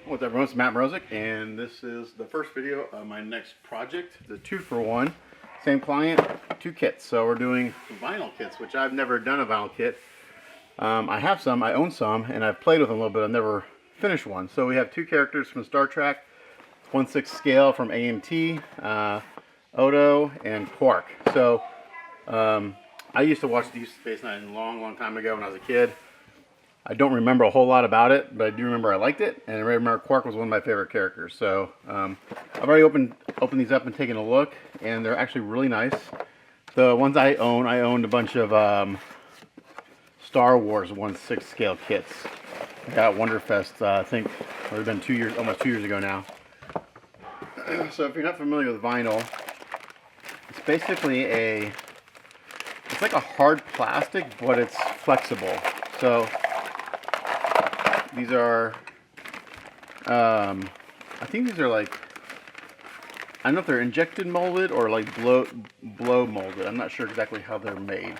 What's up, everyone? It's Matt Mrozik, and this is the first video of my next project. The 2-for-1, same client, 2 kits. So we're doing vinyl kits, which I've never done a vinyl kit. I have some, I own some, and I've played with them a little bit. I've never finished one. So we have 2 characters from Star Trek, 1/6 scale from AMT, Odo, and Quark. So I used to watch Deep Space Nine a long time ago when I was a kid. I don't remember a whole lot about it, but I do remember I liked it, and I remember Quark was one of my favorite characters. So I've already opened these up and taken a look, and they're actually really nice. The ones I owned a bunch of Star Wars 1/6 scale kits. I got Wonderfest, I think it would have been 2 years, almost 2 years ago now. So if you're not familiar with vinyl, it's basically it's like a hard plastic, but it's flexible. So these are, I think these are like, I don't know if they're injected molded or like blow molded. I'm not sure exactly how they're made.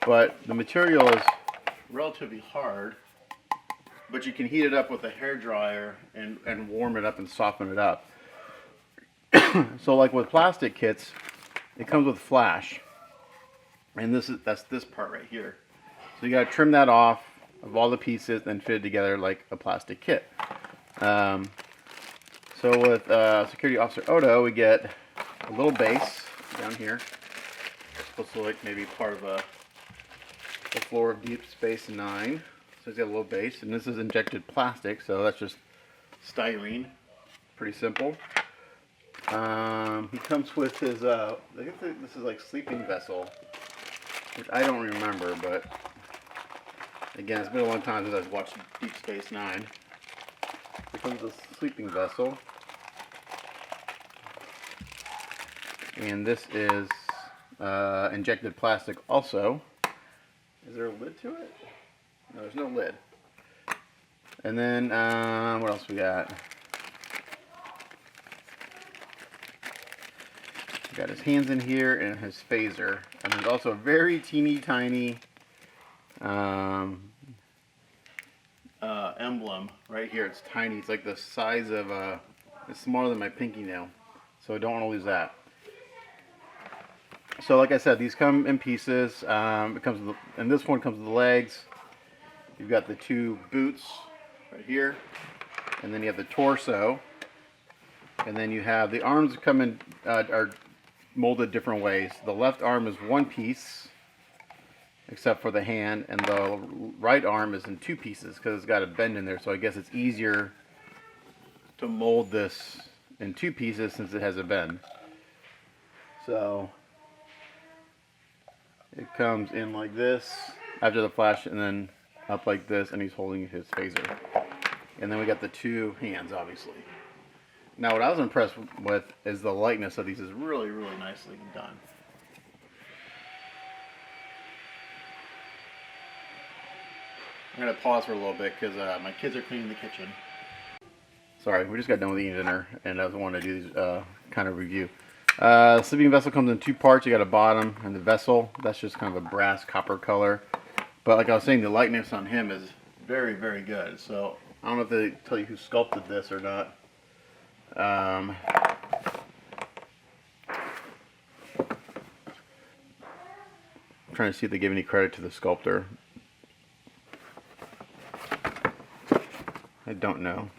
But the material is relatively hard, but you can heat it up with a hair dryer and warm it up and soften it up. So like with plastic kits, it comes with flash. And that's this part right here. So you gotta trim that off of all the pieces and fit it together like a plastic kit. So with Security Officer Odo, we get a little base down here. It's supposed to look like maybe part of the floor of Deep Space Nine. So he's got a little base, and this is injected plastic, so that's just styrene. Pretty simple. He comes with his, I think this is like sleeping vessel, which I don't remember, but again, it's been a long time since I've watched Deep Space Nine. Here comes the sleeping vessel. And this is injected plastic also. Is there a lid to it? No, there's no lid. And then, what else we got? We got his hands in here and his phaser. And there's also a very teeny tiny emblem right here. It's tiny. It's like the size of it's smaller than my pinky nail, so I don't want to lose that. So like I said, these come in pieces. It comes with and this one comes with the legs. You've got the 2 boots right here, and then you have the torso, and then you have the arms come in are molded different ways. The left arm is 1 piece, except for the hand, and the right arm is in 2 pieces because it's got a bend in there. So I guess it's easier to mold this in 2 pieces since it has a bend. So it comes in like this after the flash, and then up like this, and he's holding his phaser. And then we got the 2 hands, obviously. Now what I was impressed with is the lightness of these is really nicely done. I'm going to pause for a little bit because my kids are cleaning the kitchen. Sorry, we just got done with eating dinner, and I was wanting to do these kind of review. The sleeping vessel comes in 2 parts. You got a bottom and the vessel. That's just kind of a brass copper color. But like I was saying, the lightness on him is very good. So I don't know if they tell you who sculpted this or not. I'm trying to see if they give any credit to the sculptor. I don't know.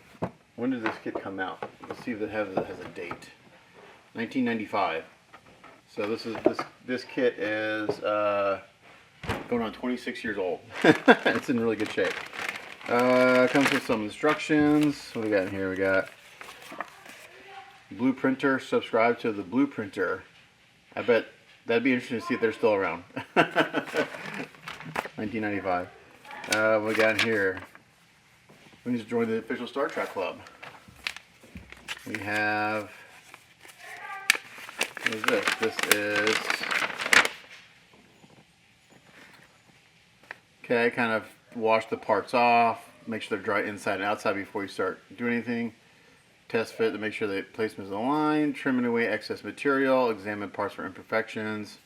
When did this kit come out? Let's see if it has a date. 1995. So this kit is going on 26 years old. It's in really good shape. Comes with some instructions. What do we got in here? We got Blueprinter. Subscribe to the Blueprinter. I bet that'd be interesting to see if they're still around. 1995. What we got in here? We need to join the official Star Trek club. We have, what is this? This is, okay, kind of wash the parts off, make sure they're dry inside and outside before you start doing anything. Test fit to make sure the placement is aligned, trimming away excess material, examine parts for imperfections.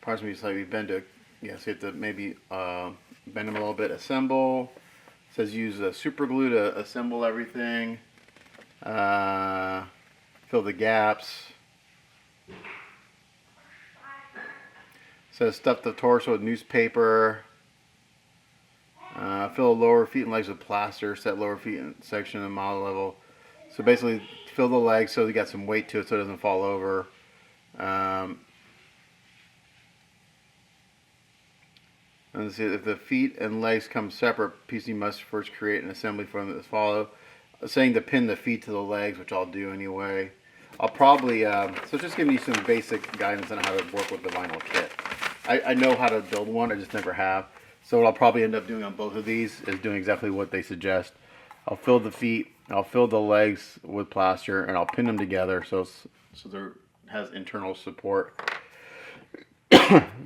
Parts may be slightly bent to, yeah, so you have to maybe bend them a little bit, assemble. It says use super glue to assemble everything. Fill the gaps. Says stuff the torso with newspaper. Fill the lower feet and legs with plaster. Set lower feet section and model level. So basically, fill the legs so you got some weight to it so it doesn't fall over. And see if the feet and legs come separate, PC must first create an assembly for them that follow. Saying to pin the feet to the legs, which I'll do anyway. I'll probably so just giving you some basic guidance on how to work with the vinyl kit. I know how to build one, I just never have. So what I'll probably end up doing on both of these is doing exactly what they suggest. I'll fill the feet, I'll fill the legs with plaster, and I'll pin them together so there has internal support.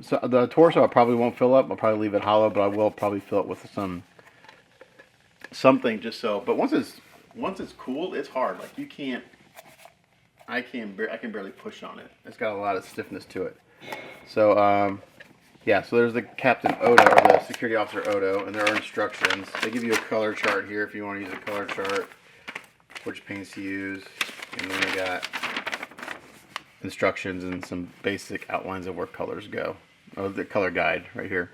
So the torso I probably won't fill up. I'll probably leave it hollow, but I will probably fill it with something just so. But once it's cooled, it's hard. Like I can barely push on it. It's got a lot of stiffness to it. So yeah. So there's the Captain Odo, or the security officer Odo, and there are instructions. They give you a color chart here if you want to use a color chart, which paints to use, and then they got instructions and some basic outlines of where colors go. Oh, the color guide right here,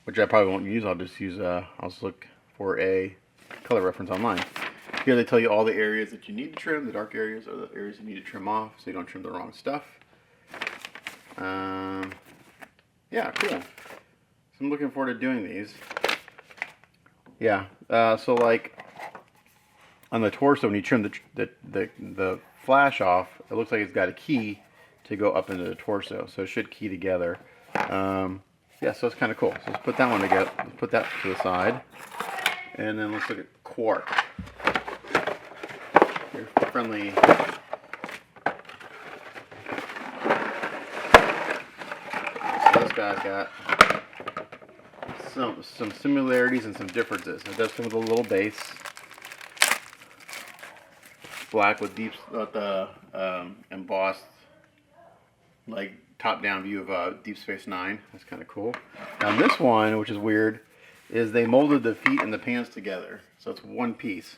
which I probably won't use. I'll just use I'll just look for a color reference online. Here they tell you all the areas that you need to trim. The dark areas are the areas you need to trim off, so you don't trim the wrong stuff. Yeah, cool. So I'm looking forward to doing these. Yeah. So like on the torso, when you trim the flash off, it looks like it's got a key to go up into the torso, so it should key together. Yeah, so it's kind of cool. So let's put that one together. Let's put that to the side, and then let's look at Quark. Your friendly. So this guy's got some similarities and some differences. It does come with a little base. Black with deep embossed like top-down view of Deep Space Nine. That's kind of cool. Now this one, which is weird, is they molded the feet and the pants together, so it's one piece.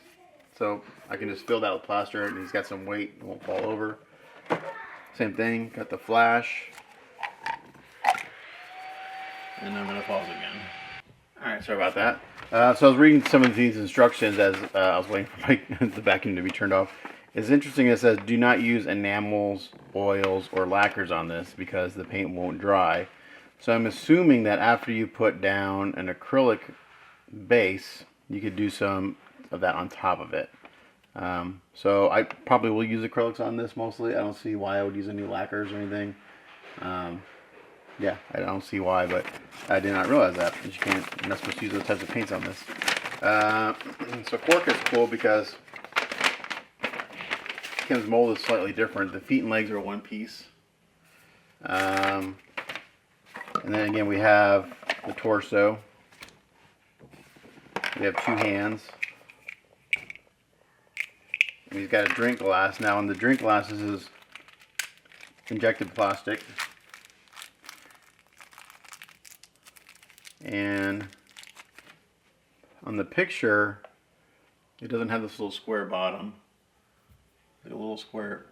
So I can just fill that with plaster, and he's got some weight; it won't fall over. Same thing. Got the flash, and I'm gonna pause again. All right, sorry about that. So I was reading some of these instructions as I was waiting for the vacuum to be turned off. It's interesting. It says do not use enamels, oils, or lacquers on this because the paint won't dry. So I'm assuming that after you put down an acrylic base, you could do some of that on top of it. So I probably will use acrylics on this mostly. I don't see why I would use any lacquers or anything. Yeah, I don't see why, but I did not realize that. You're not supposed to use those types of paints on this. So Quark is cool because Kim's mold is slightly different. The feet and legs are one piece. And then again we have the torso. We have two hands. And he's got a drink glass. Now in the drink glass, this is injected plastic. And on the picture, it doesn't have this little square bottom. Like a little square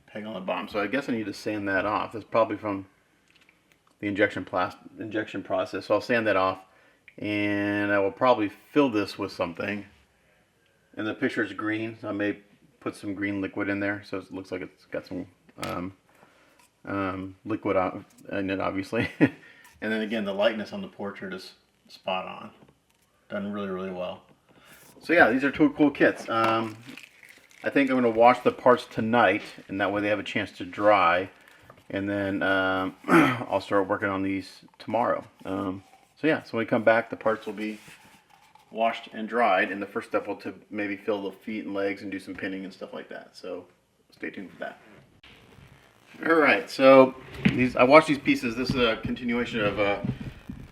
peg on the bottom. So I guess I need to sand that off. That's probably from the injection process. So I'll sand that off, and I will probably fill this with something. And the picture is green, so I may put some green liquid in there, so it looks like it's got some liquid in it, obviously. And then again, the lightness on the portrait is spot on. Done really, really well. So yeah, these are two cool kits. I think I'm going to wash the parts tonight, and that way they have a chance to dry. And then I'll start working on these tomorrow. So yeah, so when we come back, the parts will be washed and dried, and the first step will to maybe fill the feet and legs and do some pinning and stuff like that. So stay tuned for that. Alright, so I washed these pieces. This is a continuation of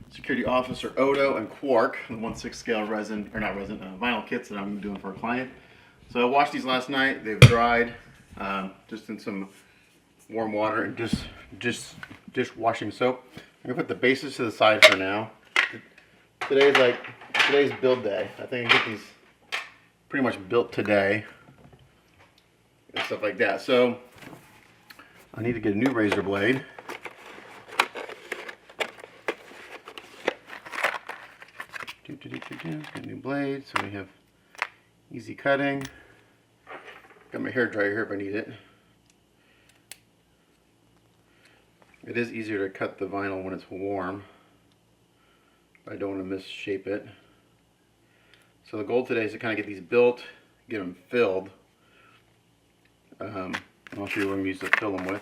Security Officer Odo and Quark, the 1/6 scale resin, or not resin, vinyl kits that I'm doing for a client. So I washed these last night. They've dried just in some warm water and just dishwashing soap. I'm going to put the bases to the side for now. Today's build day. I think I get these pretty much built today and stuff like that. So I need to get a new razor blade. Get a new blade so we have easy cutting. Got my hair dryer here if I need it. It is easier to cut the vinyl when it's warm. I don't want to misshape it. So the goal today is to kind of get these built, get them filled. I'll show you what I'm going to use to fill them with.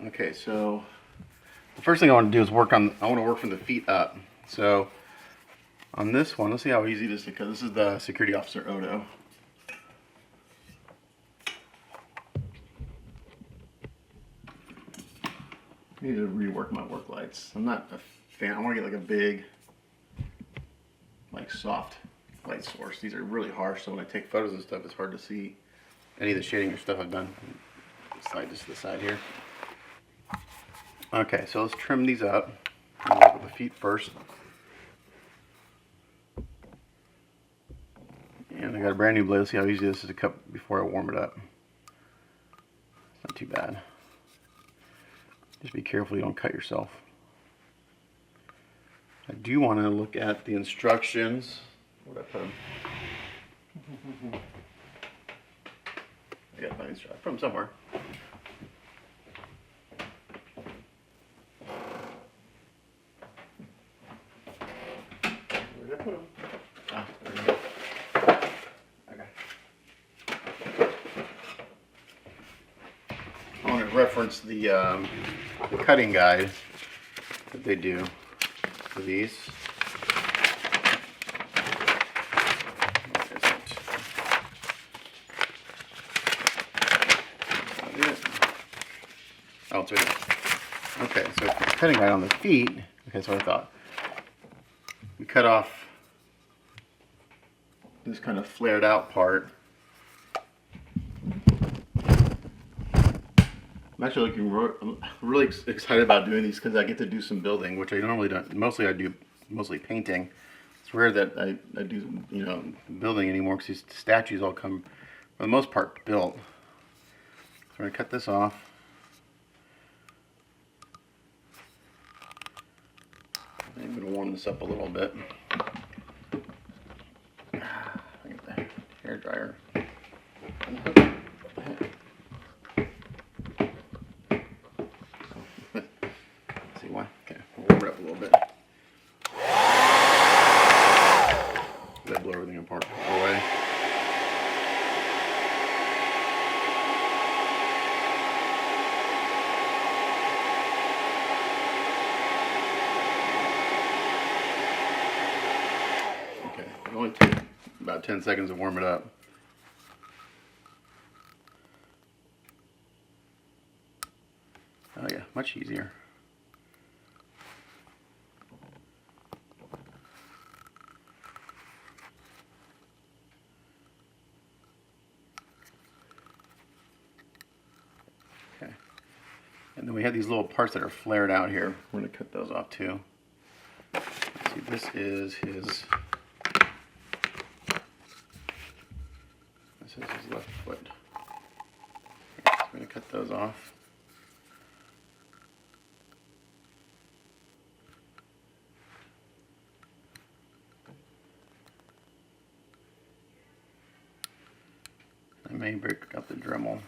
Okay, so the first thing I want to do is I want to work from the feet up. So on this one, let's see how easy it is to cut. This is the security officer Odo. I need to rework my work lights. I'm not a fan. I want to get like a big, like soft light source. These are really harsh, so when I take photos and stuff, it's hard to see any of the shading or stuff I've done. Slide this to the side here. Okay, so let's trim these up. I'll work with the feet first. And I got a brand new blade. Let's see how easy this is to cut before I warm it up. It's not too bad. Just be careful you don't cut yourself. I do want to look at the instructions. Where did I put them? I gotta find the instructions. I put them somewhere. Where did I put them? Ah, there we go. Okay. I want to reference the cutting guide that they do for these. Oh, it's right here. Okay, so the cutting guide on the feet. Okay, that's what I thought. We cut off this kind of flared out part. I'm actually I'm really excited about doing these because I get to do some building, which I normally don't. Mostly I do painting. It's rare that I do building anymore because these statues all come for the most part built. So I'm going to cut this off. I'm going to warm this up a little bit. I get the hair dryer. See why? Okay, we'll warm it up a little bit. That blow everything apart away. Okay, it only took about 10 seconds to warm it up. Oh yeah, much easier. Okay. And then we have these little parts that are flared out here. We're going to cut those off too. Let's see, this is his left foot. Okay, so we're going to cut those off. I may break up the Dremel.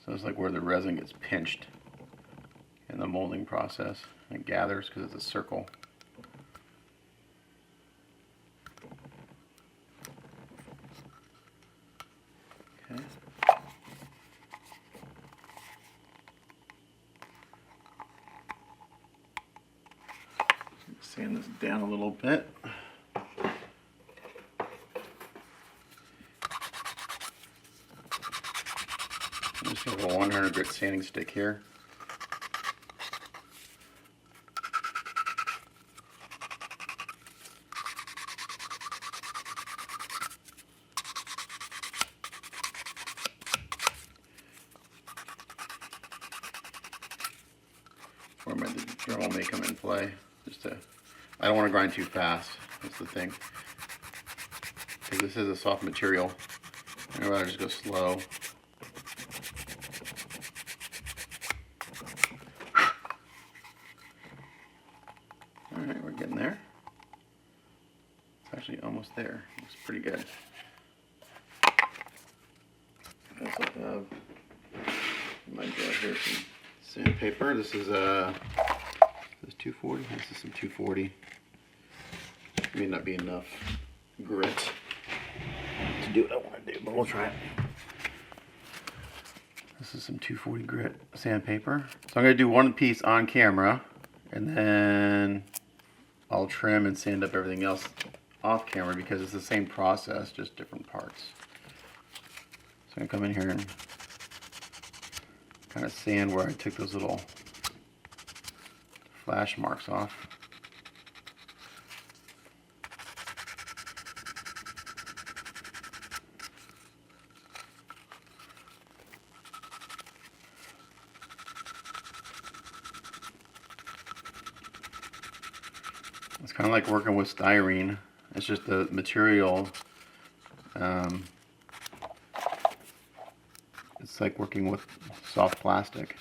So it's like where the resin gets pinched in the molding process. It gathers because it's a circle. Okay. Sand this down a little bit. I'm just going to have a 100 grit sanding stick here. play. I don't want to grind too fast. That's the thing. Because this is a soft material. I'd rather just go slow. Alright, we're getting there. It's actually almost there. Looks pretty good. I also have in my drawer here some sandpaper. This is 240. This is some 240. May not be enough grit to do what I want to do, but we'll try it. This is some 240 grit sandpaper. So I'm going to do one piece on camera, and then I'll trim and sand up everything else off camera because it's the same process, just different parts. So I'm going to come in here and kind of sand where I took those little flash marks off. It's kind of like working with styrene. It's just the material. It's like working with soft plastic.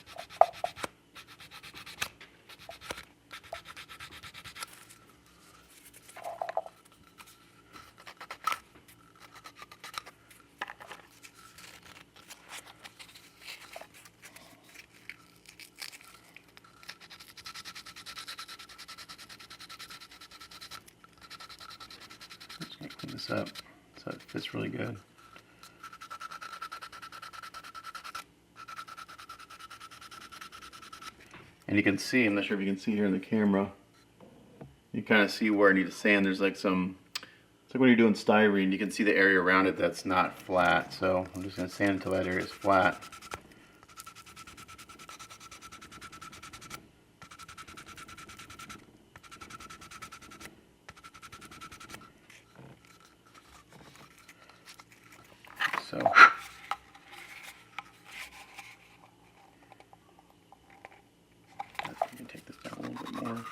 Just gonna clean this up so it fits really good. And you can see, I'm not sure if you can see here in the camera, you kind of see where I need to sand. There's like some, it's like when you're doing styrene, you can see the area around it that's not flat. So I'm just going to sand until that area is flat. So let me take this down a little bit more.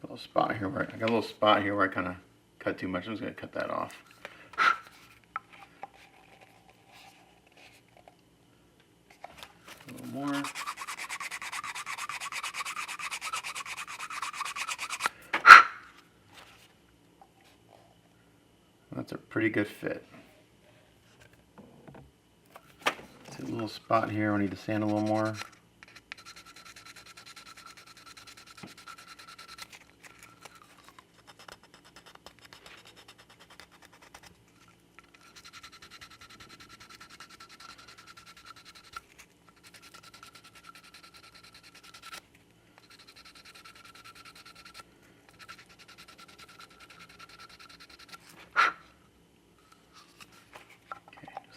A little spot here where I got a little spot here where I kind of cut too much. I'm just going to cut that off. A little more. That's a pretty good fit. See a little spot here. We need to sand a little more.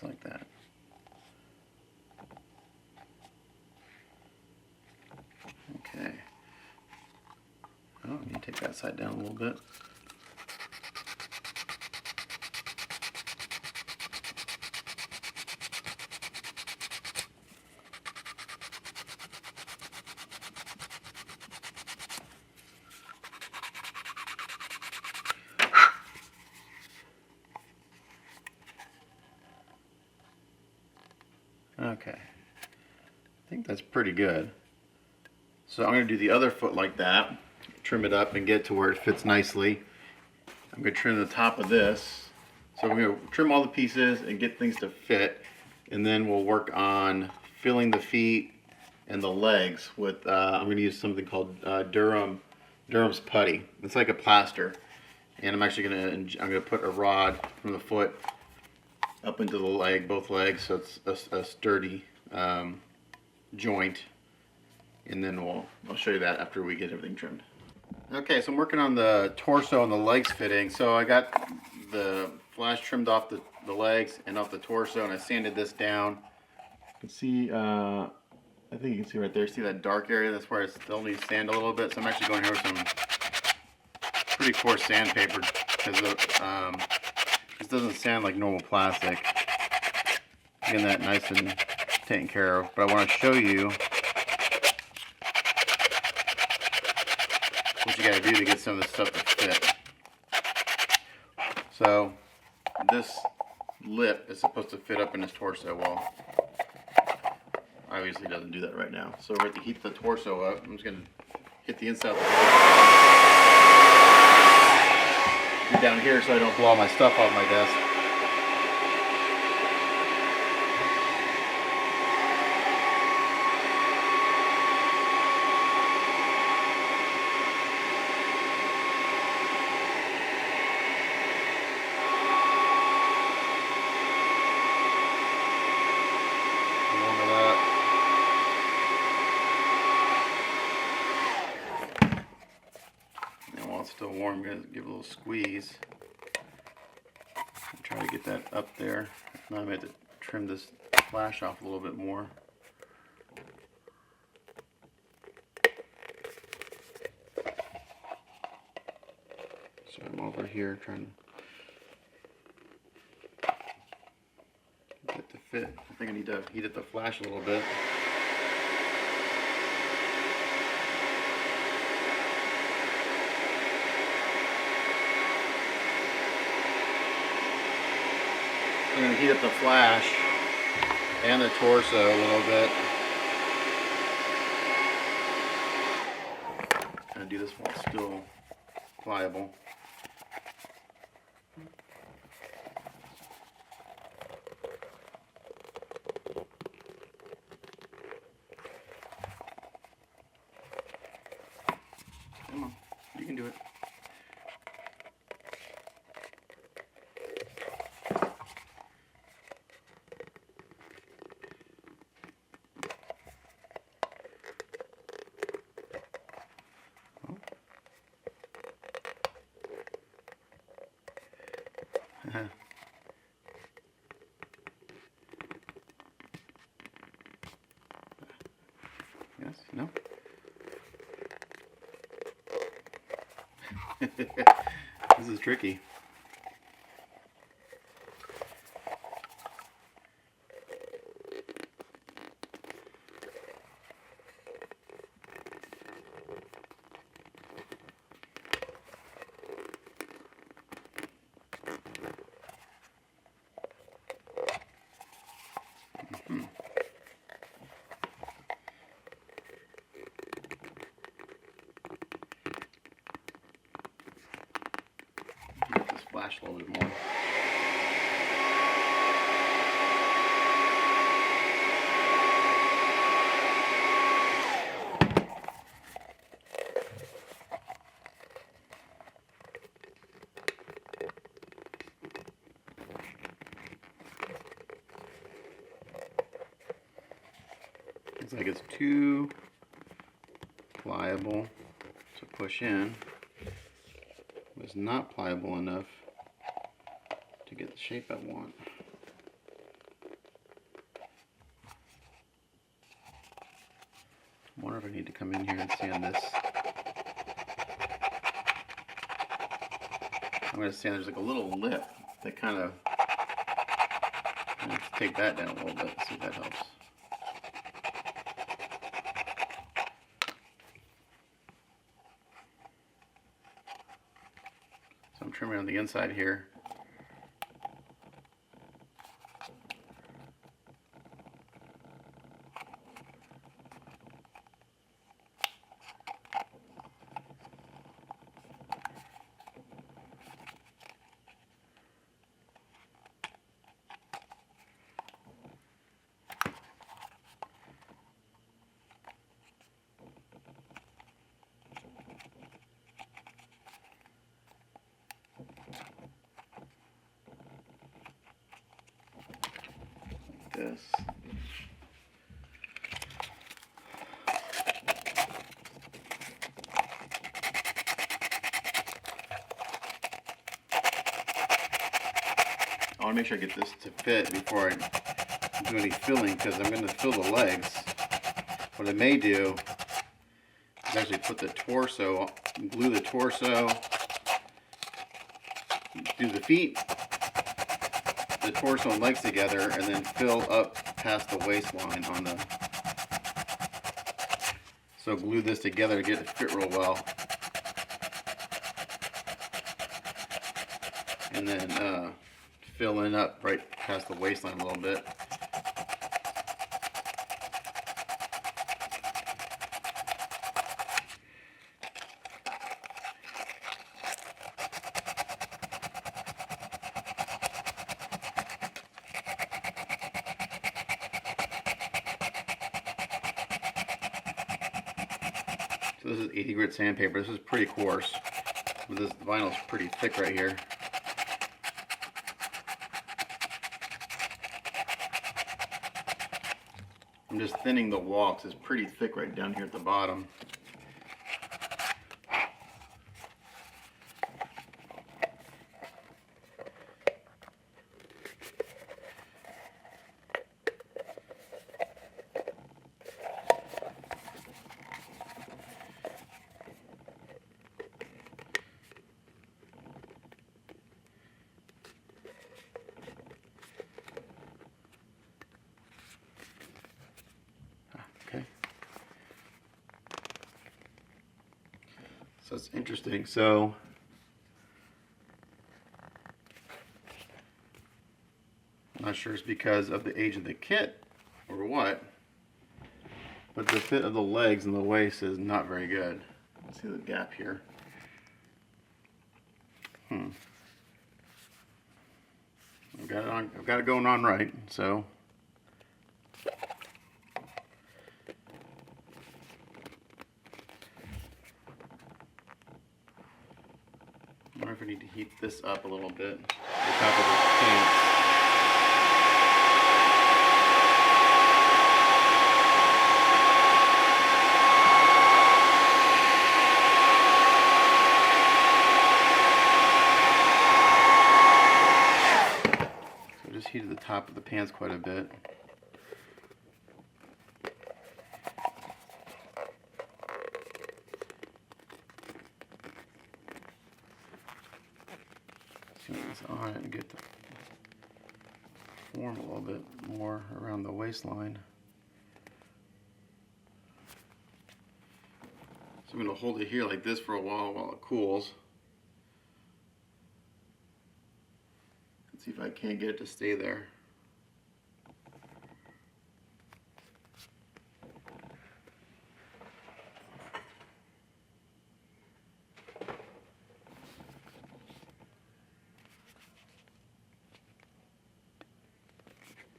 Like that. Okay. Oh, I need to take that side down a little bit. Okay, I think that's pretty good. So I'm going to do the other foot like that, trim it up and get to where it fits nicely. I'm going to trim the top of this. So we're going to trim all the pieces and get things to fit, and then we'll work on filling the feet and the legs with, I'm going to use something called Durham's putty. It's like a plaster, and I'm actually going to put a rod from the foot up into the leg, both legs, so it's a sturdy joint, and then I'll show you that after we get everything trimmed. Okay, so I'm working on the torso and the legs fitting. So I got the flash trimmed off the legs and off the torso, and I sanded this down. You can see, I think you can see right there, see that dark area? That's where I still need to sand a little bit. So I'm actually going here with some pretty coarse sandpaper because This doesn't sound like normal plastic. Getting that nice and taken care of, but I want to show you what you got to do to get some of this stuff to fit. So this lip is supposed to fit up in his torso. Well, obviously doesn't do that right now. So we're going to heat the torso up. I'm just going to hit the inside of the torso. Get down here so I don't blow all my stuff off my desk. Still warm, I'm going to give it a little squeeze and try to get that up there. Now I'm going to trim this flash off a little bit more. So I'm over here trying to get it to fit. I think I need to heat up the flash a little bit. I'm going to heat up the flash and the torso a little bit. I'm going to do this while it's still pliable. Come on, you can do it. Yes? No? This is tricky. Make this flash a little bit more. Looks like it's too pliable to push in. It's not pliable enough to get the shape I want. I wonder if I need to come in here and sand this. I'm going to sand, there's like a little lip that kind of, let's take that down a little bit, see if that helps. So I'm trimming on the inside here. This. I want to make sure I get this to fit before I do any filling, because I'm going to fill the legs. What I may do is actually put the torso, glue the torso, do the feet, the torso and legs together and then fill up past the waistline on the. So glue this together to get it to fit real well. And then fill in up right past the waistline a little bit. So this is 80 grit sandpaper. This is pretty coarse, but this vinyl is pretty thick right here. I'm just thinning the wall because it's pretty thick right down here at the bottom. Okay. So it's interesting. So I'm not sure it's because of the age of the kit or what, but the fit of the legs and the waist is not very good. Let's see the gap here. I've got it going on right, so. I wonder if I need to heat this up a little bit. The top of the pants. So I just heated the top of the pants quite a bit. On it and get the form a little bit more around the waistline. So I'm going to hold it here like this for a while it cools. Let's see if I can't get it to stay there.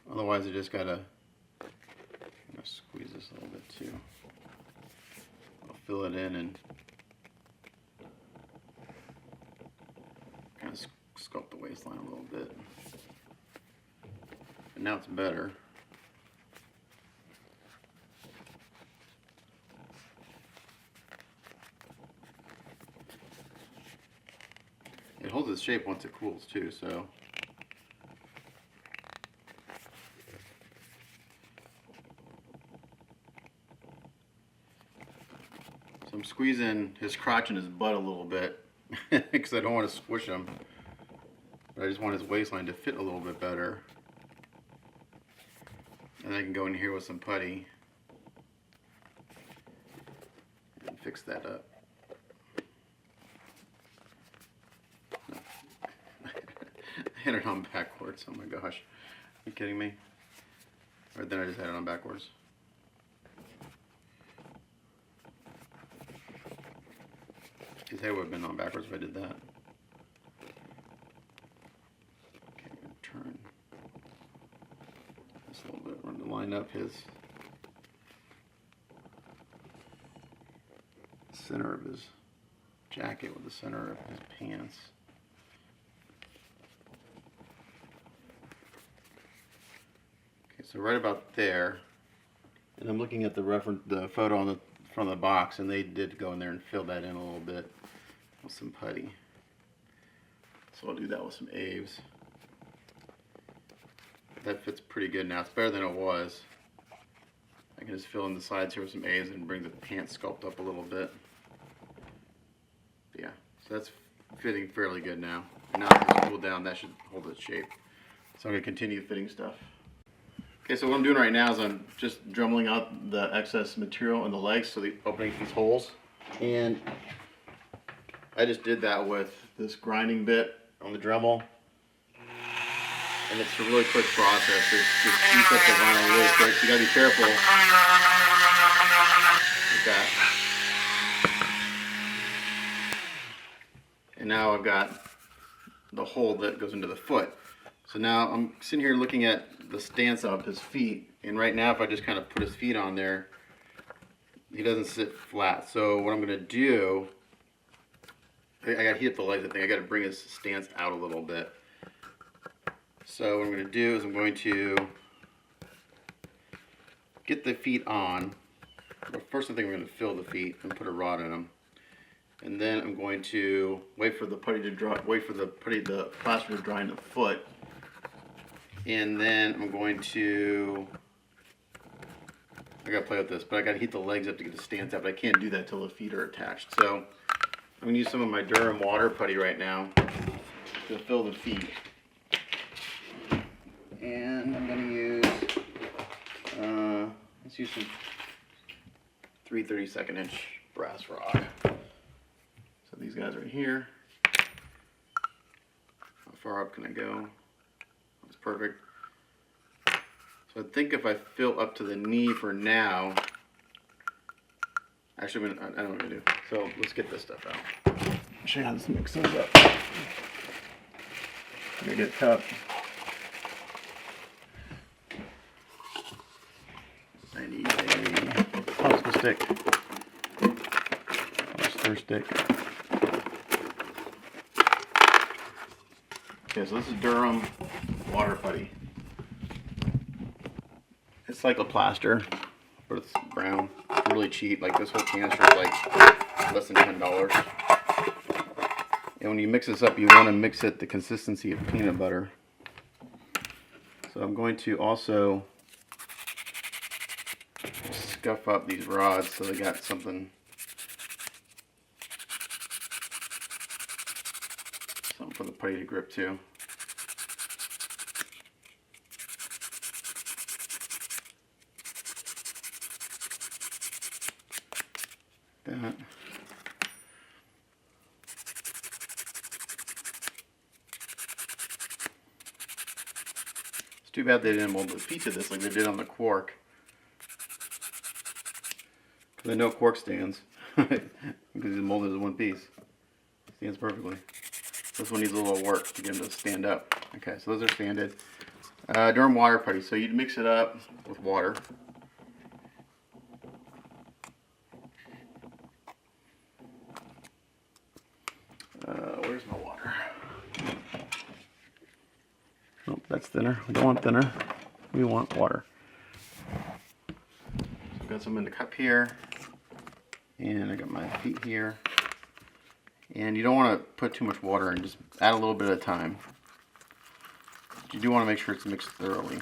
Otherwise, I just gotta squeeze this a little bit too. I'll fill it in and kind of sculpt the waistline a little bit. And now it's better. It holds its shape once it cools too, so. I'm squeezing his crotch and his butt a little bit because I don't want to squish him, but I just want his waistline to fit a little bit better. And I can go in here with some putty and fix that up. No. I had it on backwards. Oh my gosh. Are you kidding me? Or then I just had it on backwards. His head would have been on backwards if I did that. Okay, I'm going to turn this a little bit. We're going to line up his center of his jacket with the center of his pants. Okay, so right about there. And I'm looking at the photo on the front of the box, and they did go in there and fill that in a little bit with some putty. So I'll do that with some Aves. That fits pretty good now. It's better than it was. I can just fill in the sides here with some Aves and bring the pants sculpt up a little bit. But yeah, so that's fitting fairly good now. And now that it's cooled down, that should hold its shape. So I'm going to continue fitting stuff. Okay, so what I'm doing right now is I'm just drumming out the excess material in the legs, so the opening these holes. And I just did that with this grinding bit on the Dremel. And it's a really quick process. It just eats up the vinyl really quick. So you gotta be careful. Like that. And now I've got the hole that goes into the foot. So now I'm sitting here looking at the stance of his feet. And right now if I just kind of put his feet on there, he doesn't sit flat. So what I'm gonna do, I gotta heat up the legs, I think. I gotta bring his stance out a little bit. So what I'm going to do is I'm going to get the feet on. But first I think we're going to fill the feet and put a rod in them. And then I'm going to wait for the putty to dry, the plaster to dry in the foot. And then I'm going to, I got to play with this, but I got to heat the legs up to get the stance out, but I can't do that until the feet are attached. So I'm going to use some of my Durham water putty right now to fill the feet. And I'm going to use, let's use some 3/32 inch brass rod. So these guys right here. How far up can I go? That's perfect. So I think if I fill up to the knee for now, actually I don't know what I'm going to do. So let's get this stuff out. I'll show you how this mixes up. It's going to get tough. I need a popsicle stick or a stir stick. Okay, so this is Durham water putty. It's like a plaster, but it's brown. It's really cheap. Like this whole canister is like less than $10. And when you mix this up, you want to mix it the consistency of peanut butter. So I'm going to also scuff up these rods so they got something for the putty to grip to. That. It's too bad they didn't mold the feet to this like they did on the Quark. Because I know Quark stands. Because it's molded as one piece. It stands perfectly. This one needs a little work to get them to stand up. Okay, so those are standed. Durham water putty. So you'd mix it up with water. Where's my water? Nope, that's thinner. We don't want thinner. We want water. So I've got some in the cup here. And I got my feet here. And you don't want to put too much water in, just add a little bit at a time. But you do want to make sure it's mixed thoroughly.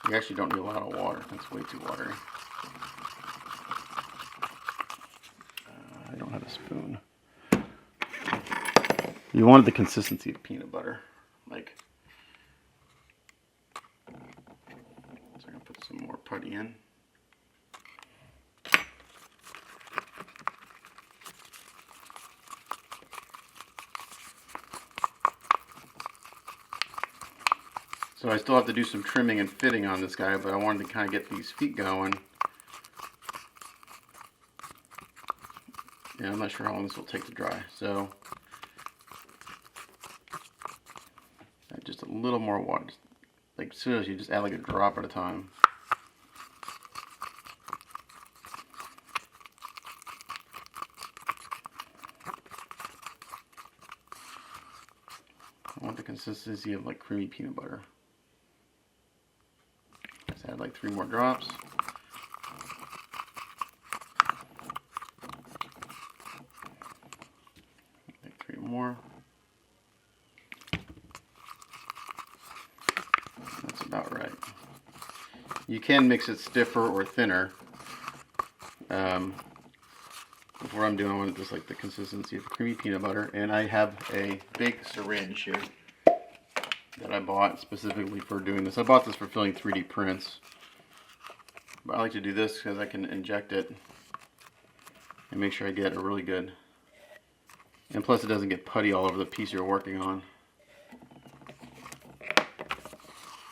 You actually don't need a lot of water, that's way too watery. I don't have a spoon. You wanted the consistency of peanut butter, like. So I'm going to put some more putty in. So I still have to do some trimming and fitting on this guy, but I wanted to kind of get these feet going. And I'm not sure how long this will take to dry, so add just a little more water. Like seriously, you just add like a drop at a time. I want the consistency of like creamy peanut butter. Just add like 3 more drops. Like 3 more. That's about right. You can mix it stiffer or thinner. What I'm doing, I want just like the consistency of creamy peanut butter, and I have a big syringe here that that I bought specifically for doing this. I bought this for filling 3D prints. But I like to do this because I can inject it and make sure I get a really good, and plus it doesn't get putty all over the piece you're working on.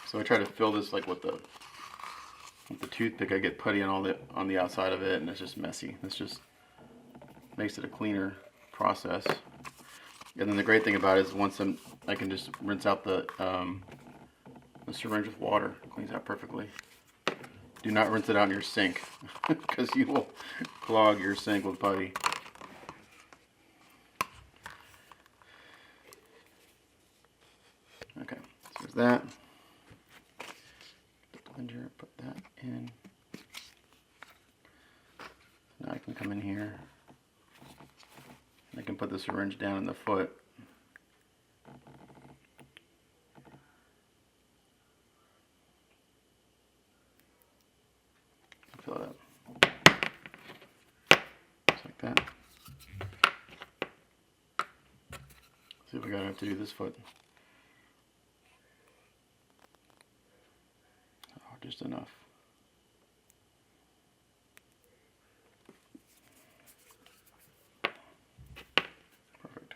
So I try to fill this like with the toothpick. I get putty on the outside of it, and it's just messy. This just makes it a cleaner process. And then the great thing about it is once I can just rinse out the syringe with water. It cleans out perfectly. Do not rinse it out in your sink because you will clog your sink with putty. Okay, so there's that. Plunger, put that in. Now I can come in here. I can put the syringe down in the foot. Fill it up. Just like that. See if we gotta have to do this foot. Oh, just enough. Perfect.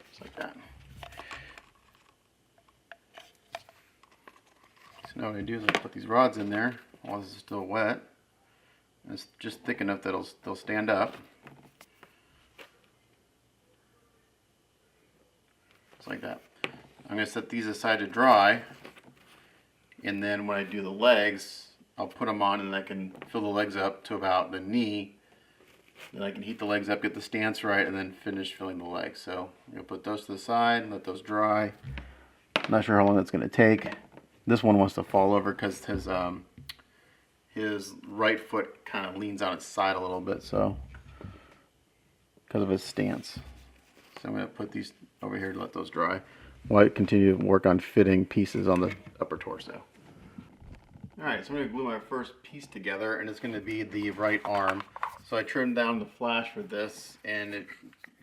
Just like that. So now what I do is I put these rods in there while this is still wet. And it's just thick enough that they'll stand up. Just like that. I'm going to set these aside to dry, and then when I do the legs, I'll put them on and I can fill the legs up to about the knee. Then I can heat the legs up, get the stance right, and then finish filling the legs. So I'm going to put those to the side, let those dry. I'm not sure how long that's going to take. This one wants to fall over because his right foot kind of leans on its side a little bit, so because of his stance. So I'm going to put these over here to let those dry while I continue to work on fitting pieces on the upper torso. Alright, so I'm going to glue my first piece together, and it's going to be the right arm. So I trimmed down the flash for this, and it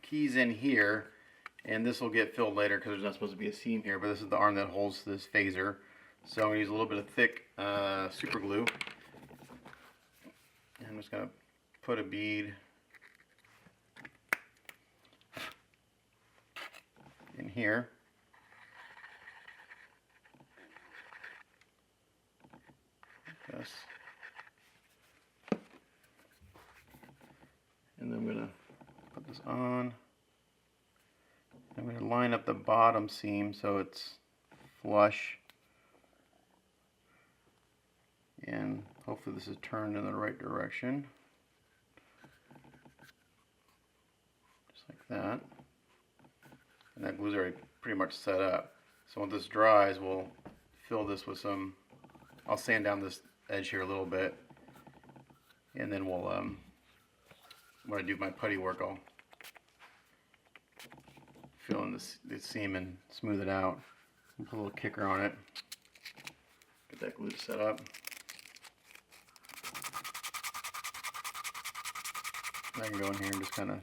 keys in here, and this will get filled later because there's not supposed to be a seam here, but this is the arm that holds this phaser. So I'm going to use a little bit of thick super glue. And I'm just going to put a bead in here. Like this. And then I'm going to put this on. I'm going to line up the bottom seam so it's flush. And hopefully this is turned in the right direction. Just like that. And that glue's already pretty much set up. So when this dries, we'll fill this with some, I'll sand down this edge here a little bit. And then we'll, when I do my putty work, I'll fill in this seam and smooth it out. Put a little kicker on it. Get that glue set up. I can go in here and just kind of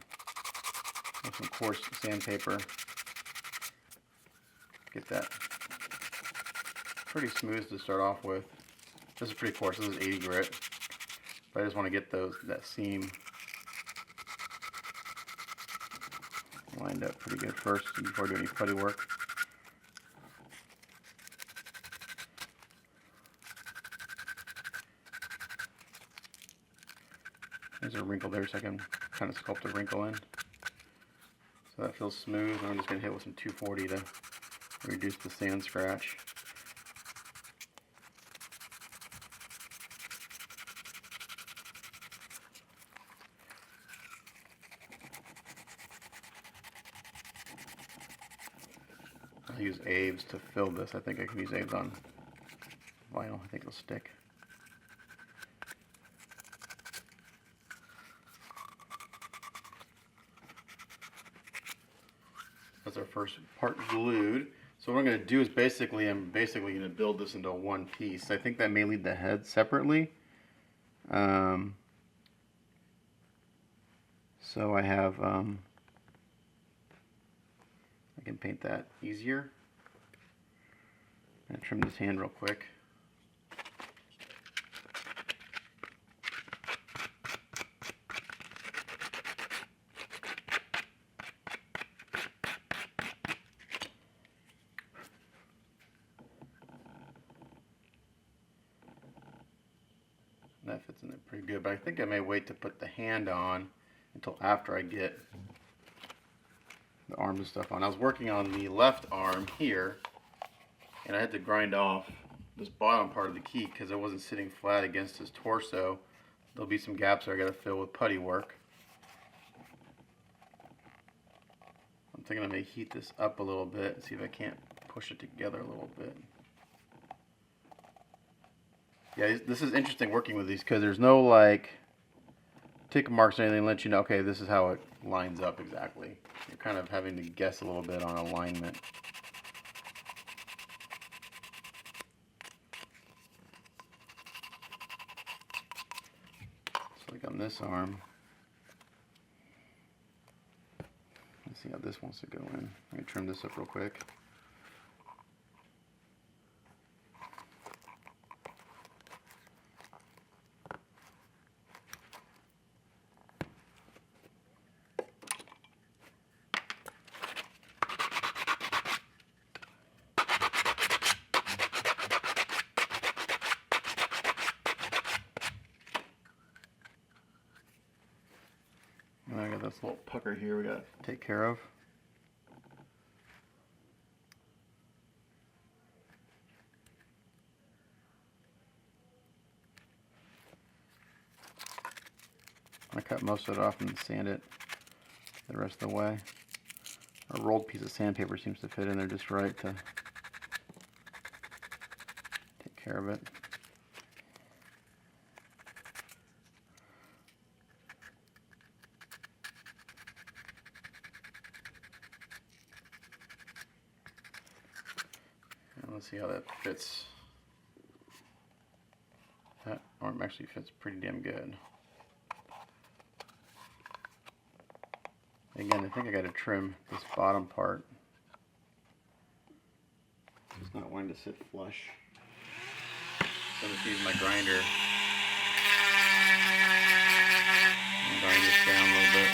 with some coarse sandpaper get that pretty smooth to start off with. This is pretty coarse. This is 80 grit, but I just want to get that seam lined up pretty good first before I do any putty work. There's a wrinkle there, so I can kind of sculpt a wrinkle in. So that feels smooth. I'm just going to hit with some 240 to reduce the sand scratch. I'll use Aves to fill this. I think I can use Aves on vinyl. I think it'll stick. That's our first part glued. So what I'm going to do is I'm basically going to build this into one piece. I think that may leave the head separately. So I have, I can paint that easier. I'm going to trim this hand real quick. That fits in there pretty good, but I think I may wait to put the hand on until after I get the arms and stuff on. I was working on the left arm here, and I had to grind off this bottom part of the key because it wasn't sitting flat against his torso. There'll be some gaps that I got to fill with putty work. I'm thinking I may heat this up a little bit and see if I can't push it together a little bit. Yeah, this is interesting working with these because there's no like tick marks or anything to let you know, okay, this is how it lines up exactly. You're kind of having to guess a little bit on alignment. So like on this arm, let's see how this wants to go in. I'm going to trim this up real quick. I got this little pucker here we got to take care of. I cut most of it off and then sand it the rest of the way. A rolled piece of sandpaper seems to fit in there just right to take care of it. Let's see how that fits. That arm actually fits pretty damn good. Again, I think I got to trim this bottom part. It's not wanting to sit flush. So I'm just using my grinder and grind this down a little bit.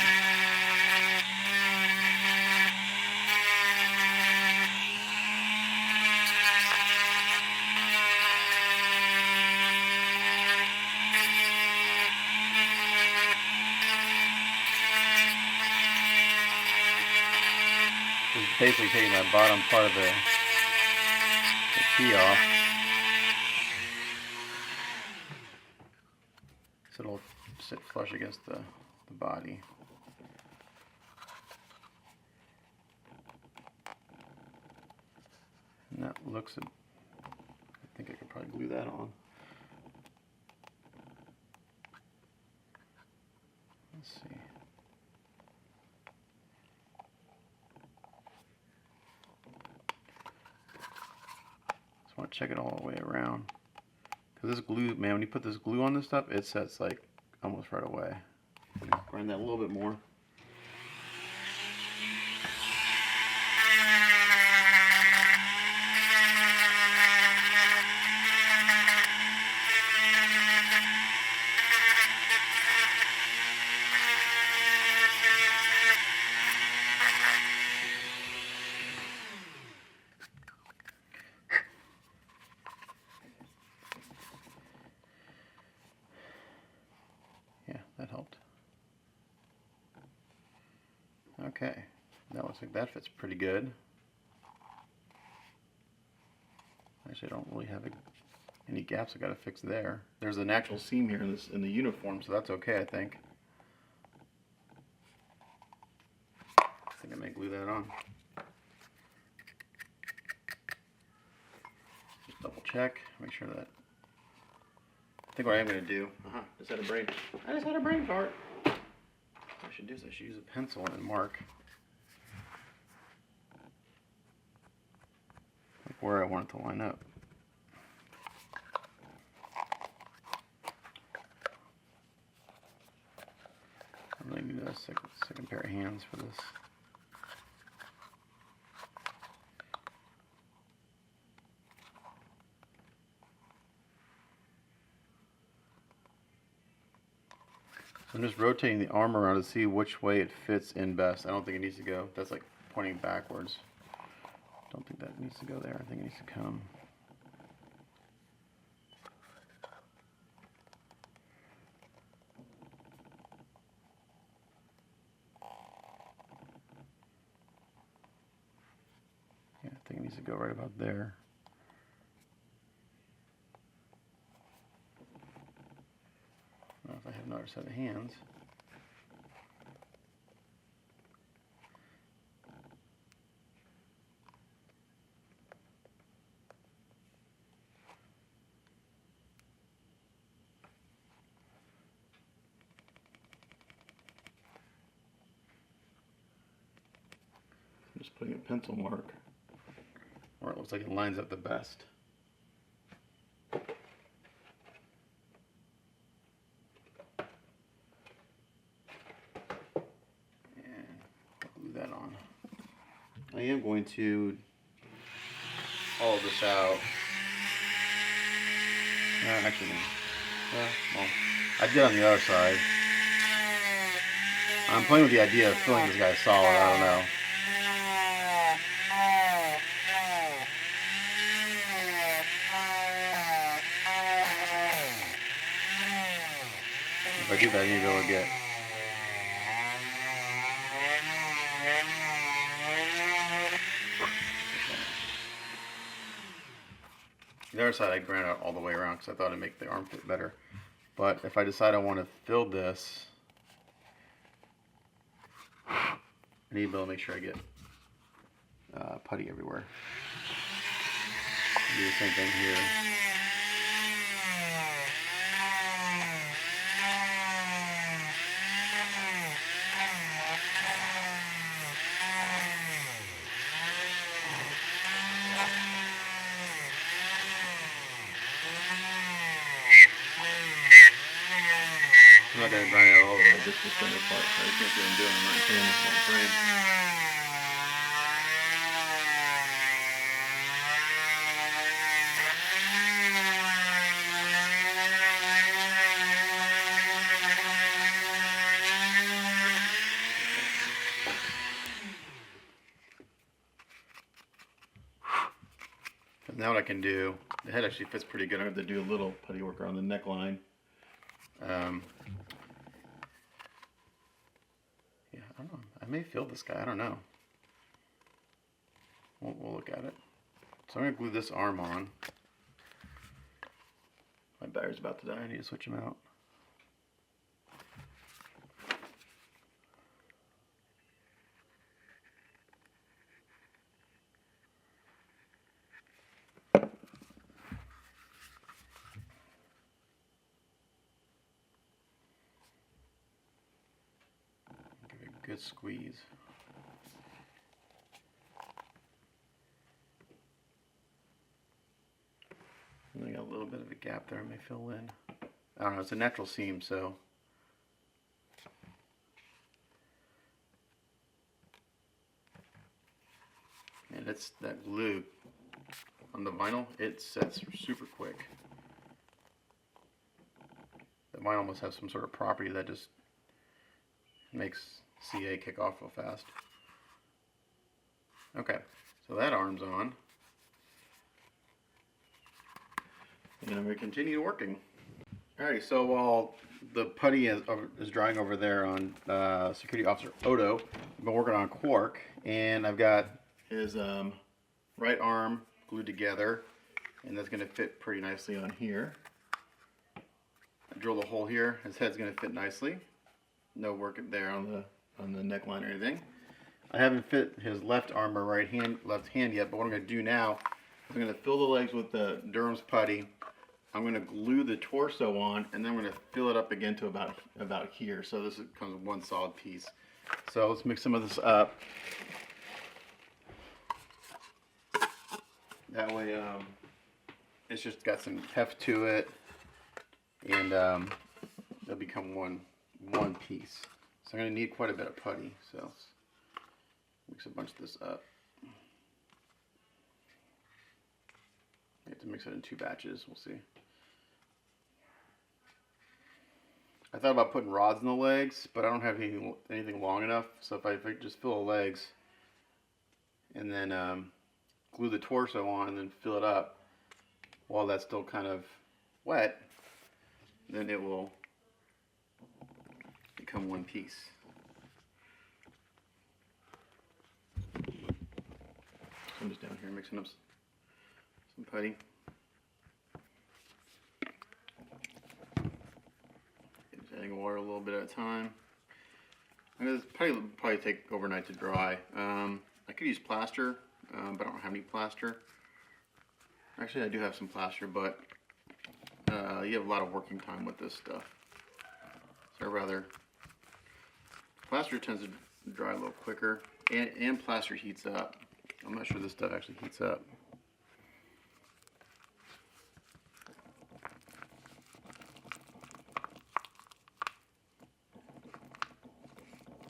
Basically taking that bottom part of the key off so it'll sit flush against the body. And that looks, I think I could probably glue that on. Let's see. Want to check it all the way around because this glue, man, when you put this glue on this stuff, it sets like almost right away. Grind that a little bit more. That helped. Okay, that looks like that fits pretty good. Actually, I don't really have any gaps I got to fix there. There's a natural seam here in the uniform, so that's okay, I think. I think I may glue that on. Just double check, make sure that. I think what I'm going to do, just had a brain. I just had a brain fart. What I should do is I should use a pencil and mark. where I want it to line up. I'm going to need a second pair of hands for this. I'm just rotating the arm around to see which way it fits in best. I don't think it needs to go. That's like pointing backwards. Don't think that needs to go there. I think it needs to come. Yeah, I think it needs to go right about there. Well, if I have another set of hands. I'm just putting a pencil mark where it looks like it lines up the best. Glue that on. I am going to hollow this out. Actually, well, I did on the other side. I'm playing with the idea of filling this guy solid. I don't know. If I do that, I need to be able to get. The other side I ground out all the way around because I thought it'd make the arm fit better. But if I decide I want to fill this, I need to be able to make sure I get putty everywhere. Do the same thing here. I'm not going to grind it all the way, just the center part. So I can't see what I'm doing. I'm not doing this one frame. Now what I can do, the head actually fits pretty good. I have to do a little putty work around the neckline. Yeah, I don't know. I may fill this guy. I don't know. We'll look at it. So I'm going to glue this arm on. My battery's about to die. I need to switch them out. Give it a good squeeze. And I got a little bit of a gap there I may fill in. I don't know, it's a natural seam, so. And it's that glue on the vinyl, it sets super quick. The vinyl must have some sort of property that just makes CA kick off real fast. Okay, so that arm's on. And we continue working. Alrighty, so while the putty is drying over there on Security Officer Odo, I've been working on Quark, and I've got his right arm glued together, and that's going to fit pretty nicely on here. I drilled a hole here. His head's going to fit nicely. No work there on the neckline or anything. I haven't fit his left arm or left hand yet, but what I'm going to do now is I'm going to fill the legs with the Durham's putty. I'm going to glue the torso on, and then I'm going to fill it up again to about here. So this comes with one solid piece. So let's mix some of this up. That way it's just got some heft to it, and they'll become one piece. So I'm going to need quite a bit of putty, so let's mix a bunch of this up. I have to mix it in 2 batches, we'll see. I thought about putting rods in the legs, but I don't have anything long enough, so if I just fill the legs and then glue the torso on and then fill it up while that's still kind of wet, then it will become one piece. So I'm just down here mixing up some putty. Just adding water a little bit at a time. And this putty will probably take overnight to dry. I could use plaster, but I don't have any plaster. Actually, I do have some plaster, but you have a lot of working time with this stuff. So I'd rather, plaster tends to dry a little quicker, and plaster heats up. I'm not sure this stuff actually heats up.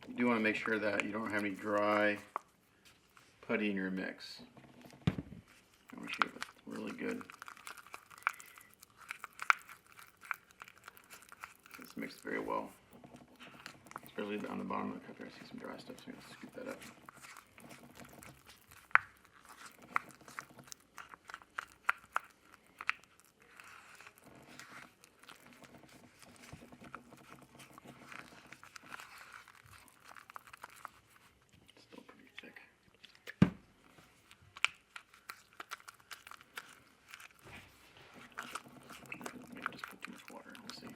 You do want to make sure that you don't have any dry putty in your mix. I want to get it really good. It's mixed very well. Especially on the bottom of the cup there, I see some dry stuff, so I'm going to scoop that up. Still pretty thick. Maybe just put too much water, we'll see.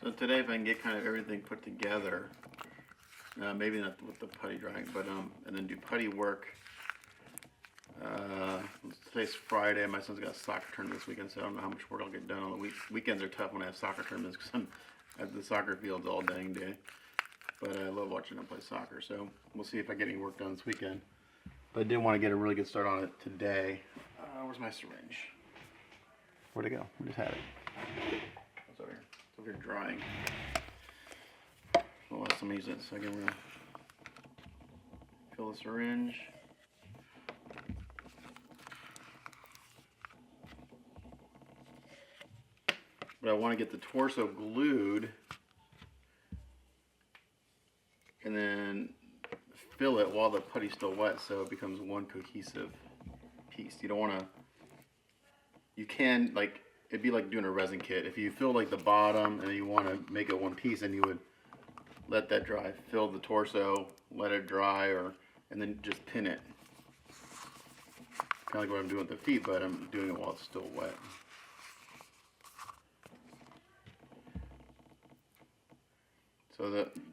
So today, if I can get kind of everything put together, maybe not with the putty drying, but and then do putty work. Today's Friday. My son's got a soccer tournament this weekend, so I don't know how much work I'll get done on the weekends are tough when I have soccer tournaments because I'm at the soccer fields all dang day. But I love watching them play soccer, so we'll see if I get any work done this weekend. But I did want to get a really good start on it today. Where's my syringe? Where'd it go? We just had it. It's over here. It's over here drying. Well, last time I use it, so again we're gonna fill the syringe. But I want to get the torso glued and then fill it while the putty's still wet so it becomes one cohesive piece. You don't want to, you can, like, it'd be like doing a resin kit. If you fill like the bottom and you want to make it one piece, then you would let that dry, fill the torso, let it dry, and then just pin it. Kind of like what I'm doing with the feet, but I'm doing it while it's still wet.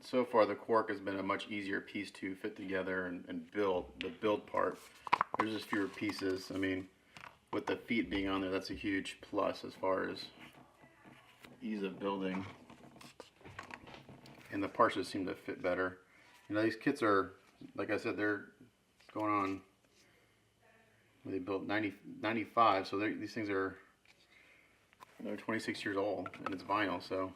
So far the Quark has been a much easier piece to fit together and build, the build part. There's just fewer pieces. I mean, with the feet being on there, that's a huge plus as far as ease of building. And the parts just seem to fit better. You know, these kits are, like I said, they're going on, they built 95, so these things are, they're 26 years old, and it's vinyl, so.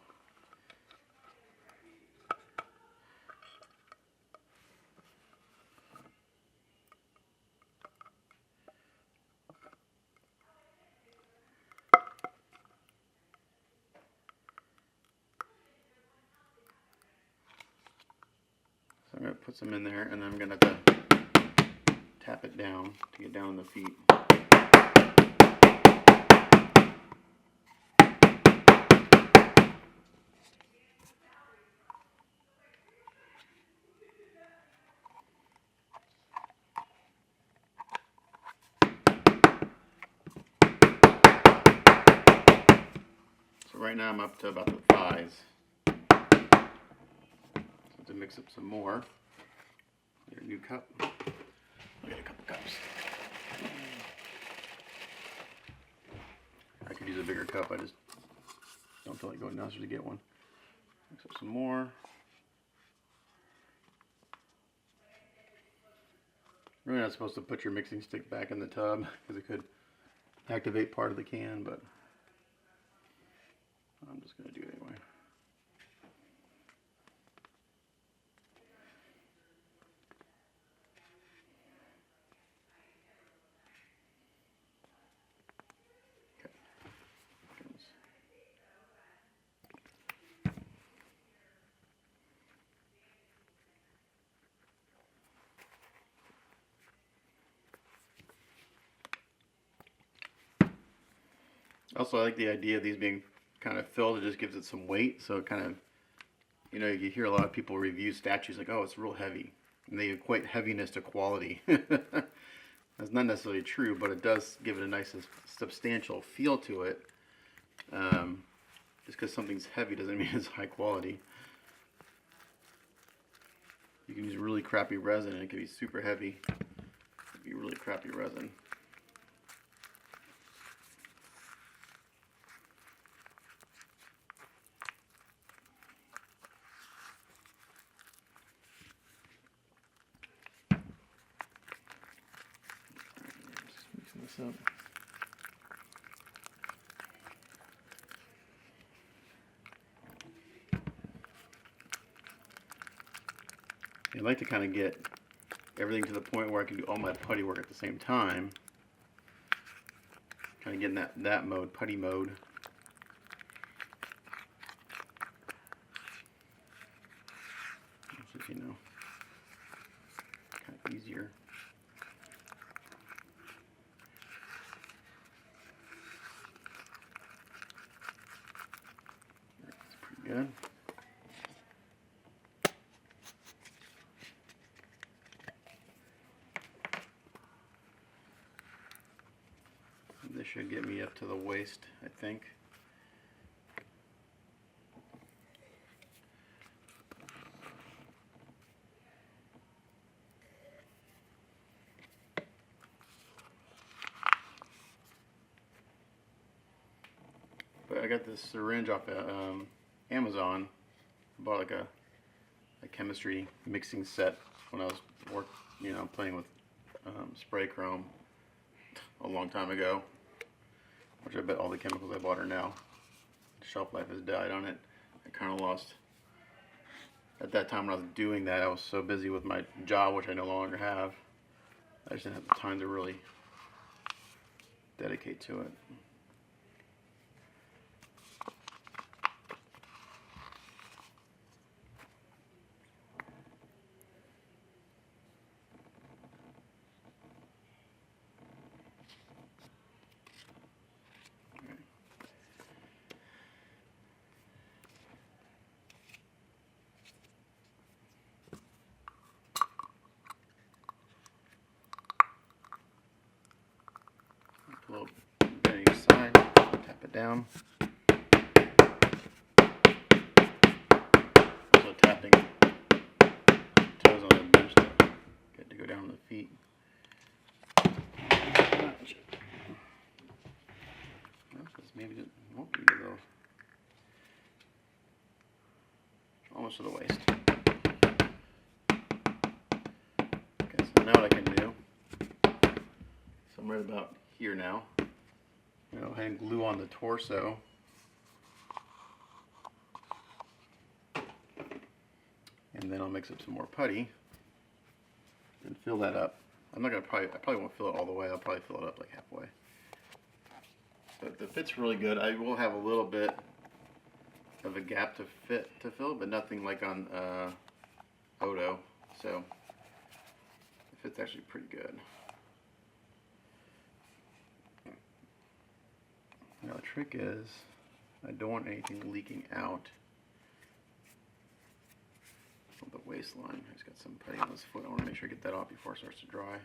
I'm going to put some in there, and then I'm going to have to tap it down to get down on the feet. So right now I'm up to about the thighs. To mix up some more. Get a new cup. I'll get a couple cups. bigger cup. I just don't feel like going downstairs to get one. Mix up some more. Really not supposed to put your mixing stick back in the tub because it could activate part of the can, but I'm just going to do it anyway. Also, I like the idea of these being kind of filled. It just gives it some weight, so it kind of, you know, you hear a lot of people review statues like, oh, it's real heavy. And they equate heaviness to quality. That's not necessarily true, but it does give it a nice substantial feel to it. Just because something's heavy doesn't mean it's high quality. You can use really crappy resin and it can be super heavy. It can be really crappy resin. This up. I like to kind of get everything to the point where I can do all my putty work at the same time. Kind of getting that mode, putty mode. Just, you know, kind of easier. That's pretty good. This should get me up to the waist, I think. But I got this syringe off of Amazon. I bought like a chemistry mixing set when I was playing with spray chrome a long time ago. Which I bet all the chemicals I bought are now. The shelf life has died on it. I kind of lost. At that time when I was doing that, I was so busy with my job, which I no longer have. I just didn't have the time to really dedicate to it. A little bit on each side, tap it down. Also tapping toes on the bench to get to go down the feet. Maybe it won't be though. Almost to the waist. Okay, so now what I can do, so I'm right about here now. Go ahead and glue on the torso. And then I'll mix up some more putty and fill that up. I probably won't fill it all the way. I'll probably fill it up like halfway. But the fit's really good. I will have a little bit of a gap to fill, but nothing like on Odo. So the fit's actually pretty good. Now the trick is, I don't want anything leaking out of the waistline. He's got some putty on his foot. I want to make sure I get that off before it starts to dry.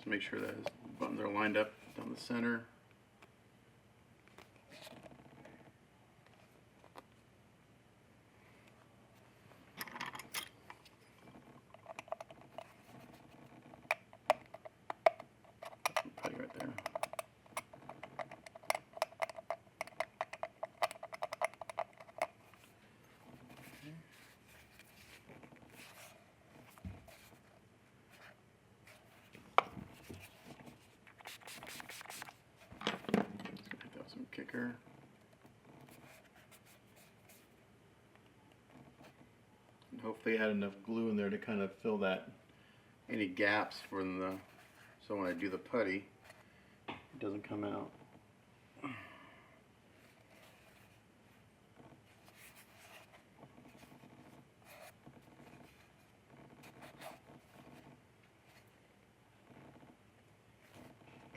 Just make sure that his buttons are lined up down the center. Putty right there. Some kicker. And hopefully I had enough glue in there to kind of fill that any gaps from the, so when I do the putty it doesn't come out.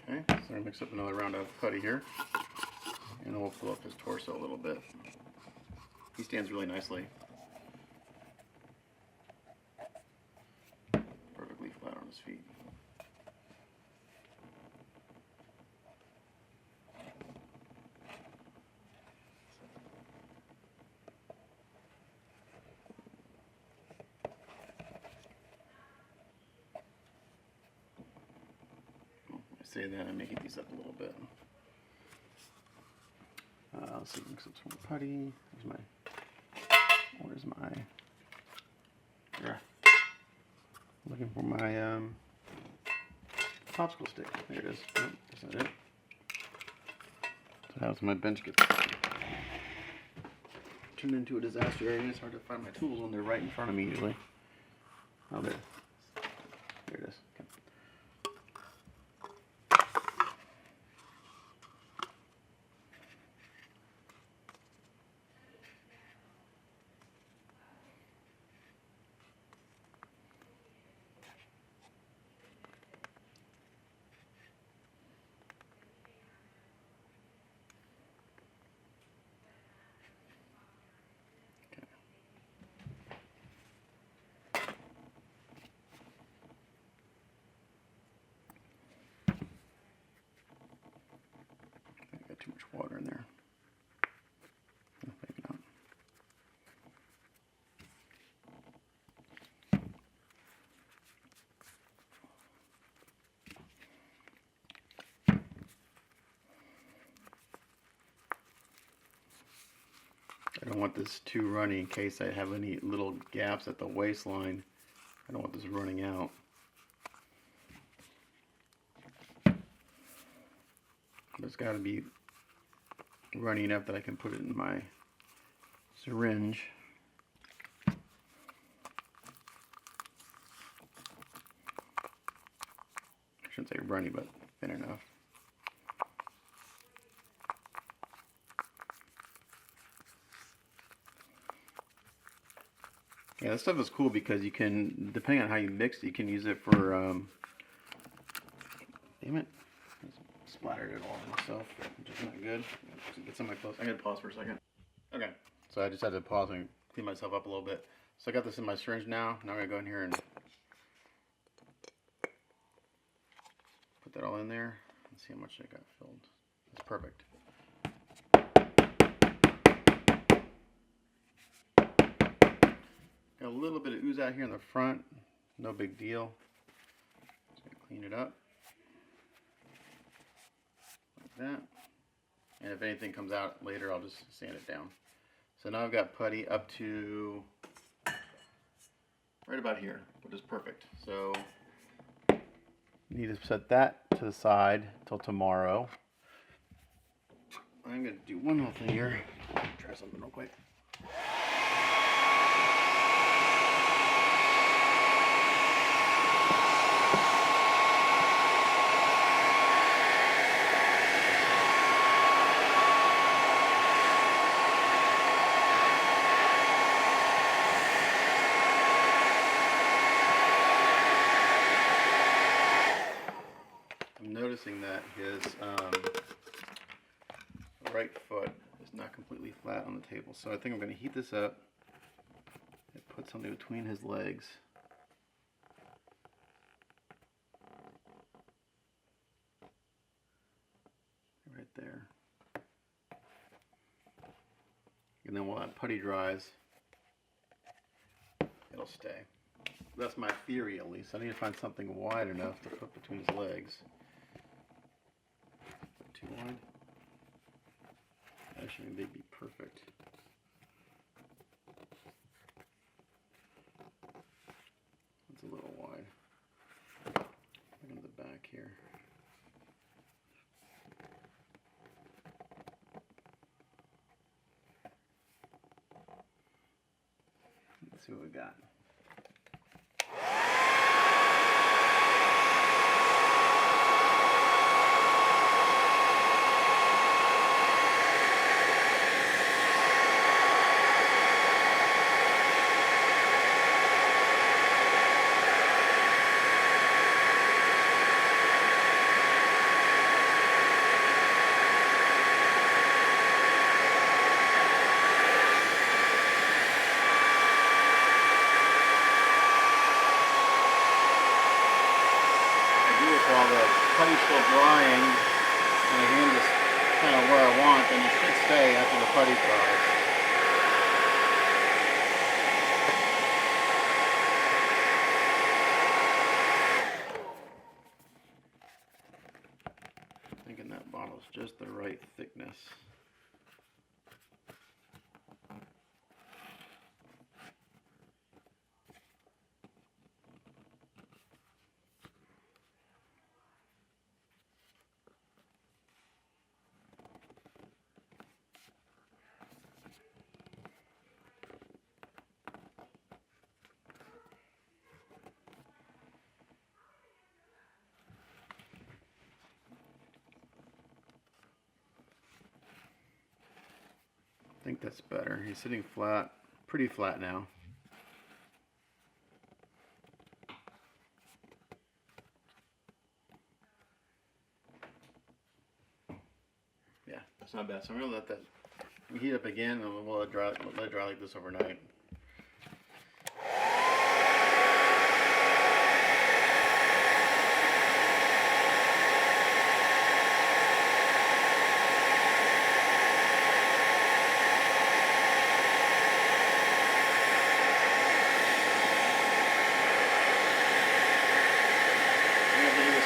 Okay, so I'm going to mix up another round of putty here. And then we'll fill up his torso a little bit. He stands really nicely. Perfectly flat on his feet. I say that, I may heat these up a little bit. Let's see, mix up some more putty. Where's my, yeah. Looking for my popsicle stick. There it is. Nope, that's not it. So how's my bench gets turned into a disaster area. It's hard to find my tools when they're right in front of me usually. Oh, there. There it is. Okay. Too much water in there. Oh, maybe not. I don't want this too runny in case I have any little gaps at the waistline. I don't want this running out. But it's got to be runny enough that I can put it in my syringe. I shouldn't say runny, but thin enough. Yeah, this stuff is cool because you can, depending on how you mix it, you can use it for, damn it, I splattered it all on myself, which is not good. Get some of my clothes. I gotta pause for a second. Okay, so I just had to pause and clean myself up a little bit. So I got this in my syringe now. Now I'm gonna go in here and put that all in there and see how much I got filled. That's perfect. Got a little bit of ooze out here in the front, no big deal. Just gonna clean it up like that. And if anything comes out later, I'll just sand it down. So now I've got putty up to right about here, which is perfect. So need to set that to the side till tomorrow. I'm gonna do one more thing here. Try something real quick. Noticing that his right foot is not completely flat on the table, so I think I'm going to heat this up and put something between his legs. there. And then while that putty dries, it'll stay. That's my theory, at least. I need to find something wide enough to put between his legs. Too wide? Actually, they'd be perfect. It's a little wide. Look at the back here. Let's see what we got. While the putty's still drying and the hand is kind of where I want, then it should stay after the putty dries. Thinking that bottle's just the right thickness. I think that's better. He's sitting flat, pretty flat now. Yeah, that's not bad. So I'm gonna let that heat up again, and we'll let it dry like this overnight.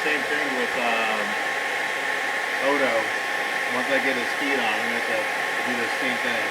Same thing with Odo. Once I get his feet on, I'm going to have to do the same thing.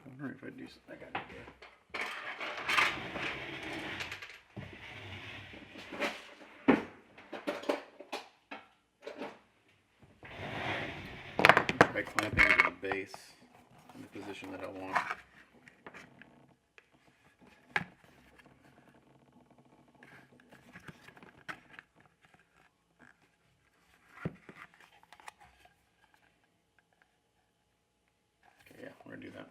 I wonder if I do something. I got an idea. Try clamping to the base in the position that I want. Okay, yeah, we're gonna do that.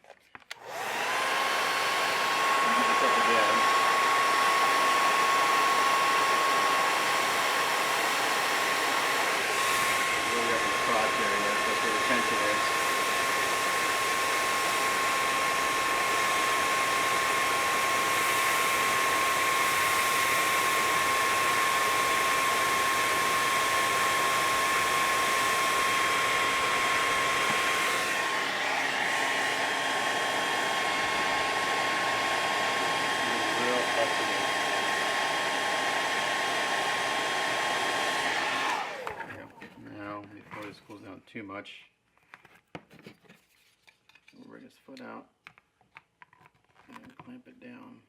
Cools down too much. We'll bring his foot out and clamp it down.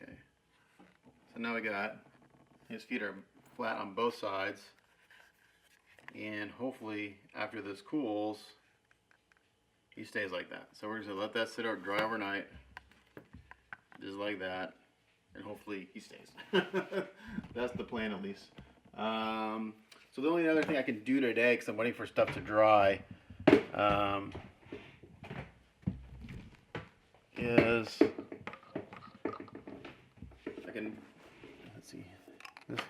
Okay. So now we got his feet are flat on both sides, and hopefully after this cools, he stays like that. So we're just gonna let that sit out, dry overnight, just like that, and hopefully he stays. That's the plan, at least. So the only other thing I can do today, because I'm waiting for stuff to dry, is I can, let's see, this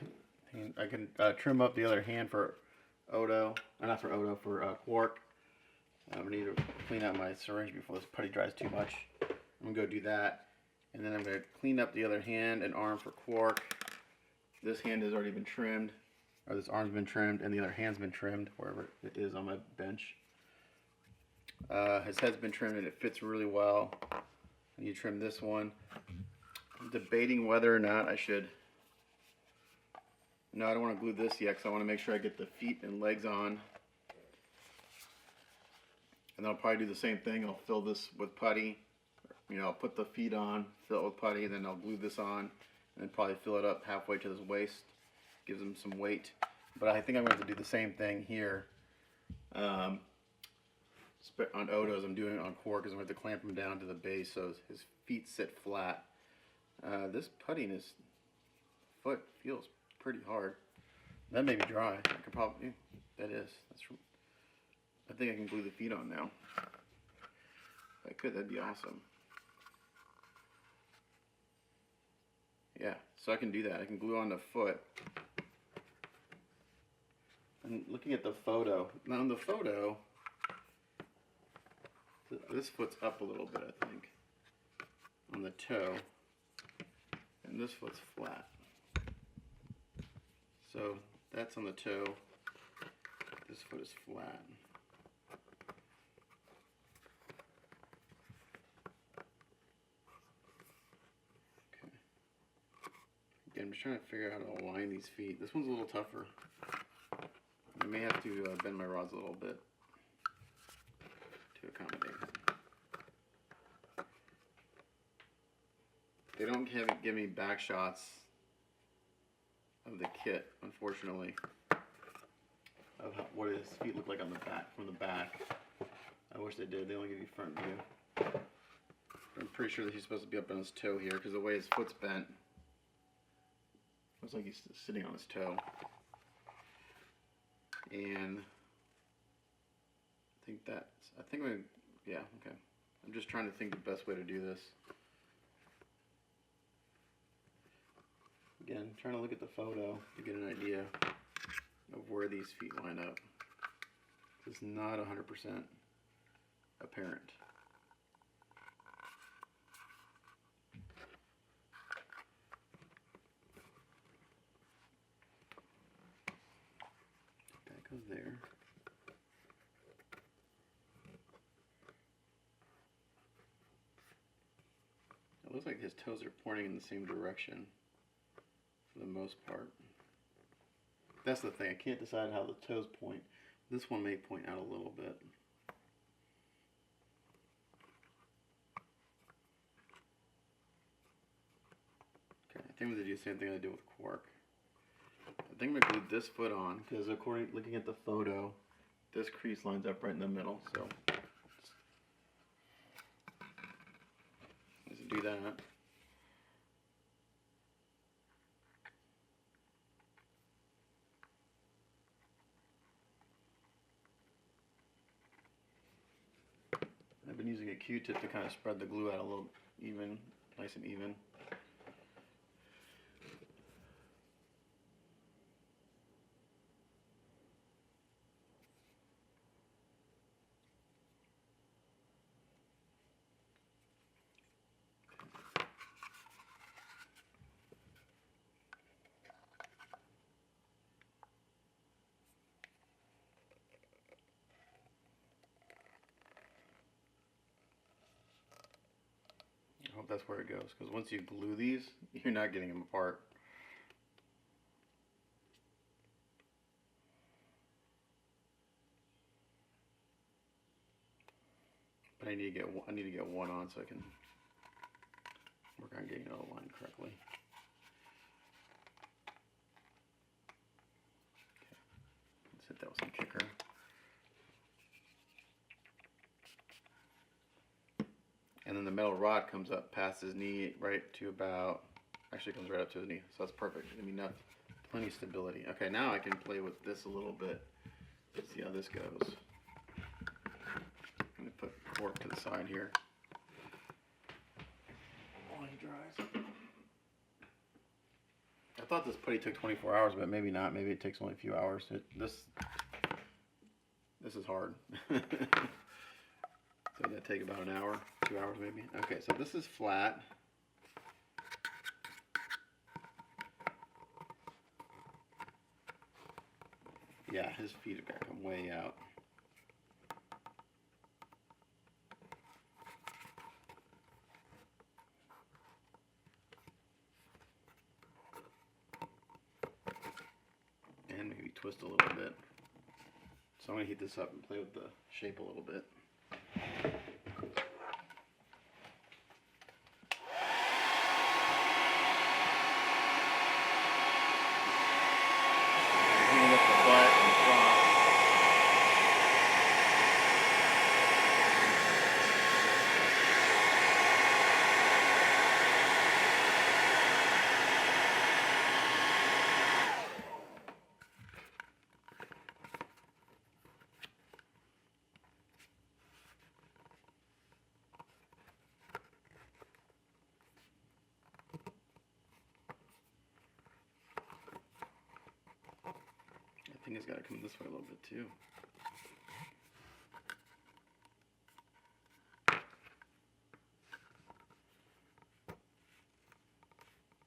hand, I can trim up the other hand for Odo, not for Odo, for Quark. I need to clean out my syringe before this putty dries too much. I'm going to go do that. And then I'm going to clean up the other hand and arm for Quark. This hand has already been trimmed, or this arm's been trimmed, and the other hand's been trimmed, wherever it is on my bench. His head's been trimmed and it fits really well. I need to trim this one. I'm debating whether or not I should. No, I don't want to glue this yet because I want to make sure I get the feet and legs on. And then I'll probably do the same thing. I'll fill this with putty. You know, I'll put the feet on, fill it with putty, and then I'll glue this on, and then probably fill it up halfway to his waist. Gives him some weight. But I think I'm going to do the same thing here. On Odo's, I'm doing it on Quark because I'm going to have to clamp him down to the base so his feet sit flat. This putty in his foot feels pretty hard. That may be dry. I could probably. That is. I think I can glue the feet on now. If I could, that'd be awesome. Yeah, so I can do that. I can glue on the foot. And looking at the photo, now in the photo, this foot's up a little bit, I think, on the toe, and this foot's flat. So that's on the toe. This foot is flat. Okay. Again, I'm just trying to figure out how to align these feet. This one's a little tougher. I may have to bend my rods a little bit to accommodate. They don't give me back shots of the kit, unfortunately, of what his feet look like on the back, from the back. I wish they did. They only give you front view. I'm pretty sure that he's supposed to be up on his toe here because the way his foot's bent, looks like he's sitting on his toe. And yeah, okay. I'm just trying to think the best way to do this. Again, trying to look at the photo to get an idea of where these feet line up. It's not 100% apparent. That goes there. It looks like his toes are pointing in the same direction for the most part. That's the thing, I can't decide how the toes point. This one may point out a little bit. Okay, I think I'm going to do the same thing I did with Quark. I think I'm going to glue this foot on because looking at the photo, this crease lines up right in the middle. So let's do that. I've been using a Q-tip to kind of spread the glue out a little even, nice and even. I hope that's where it goes, because once you glue these, you're not getting them apart. But I need to get one on so I can work on getting it all aligned correctly. Okay. Let's hit that with some kicker. And then the metal rod comes up past his knee right to about, actually comes right up to his knee. So that's perfect. It's gonna be enough, plenty of stability. Okay, now I can play with this a little bit. Let's see how this goes. I'm gonna put Quark to the side here while he dries. I thought this putty took 24 hours, but maybe not. Maybe it takes only a few hours. This is hard. So that'd take about an hour, 2 hours maybe. Okay, so this is flat. Yeah, his feet have got to come way out. And maybe twist a little bit. So I'm going to heat this up and play with the shape a little bit. I think it's got to come this way a little bit too.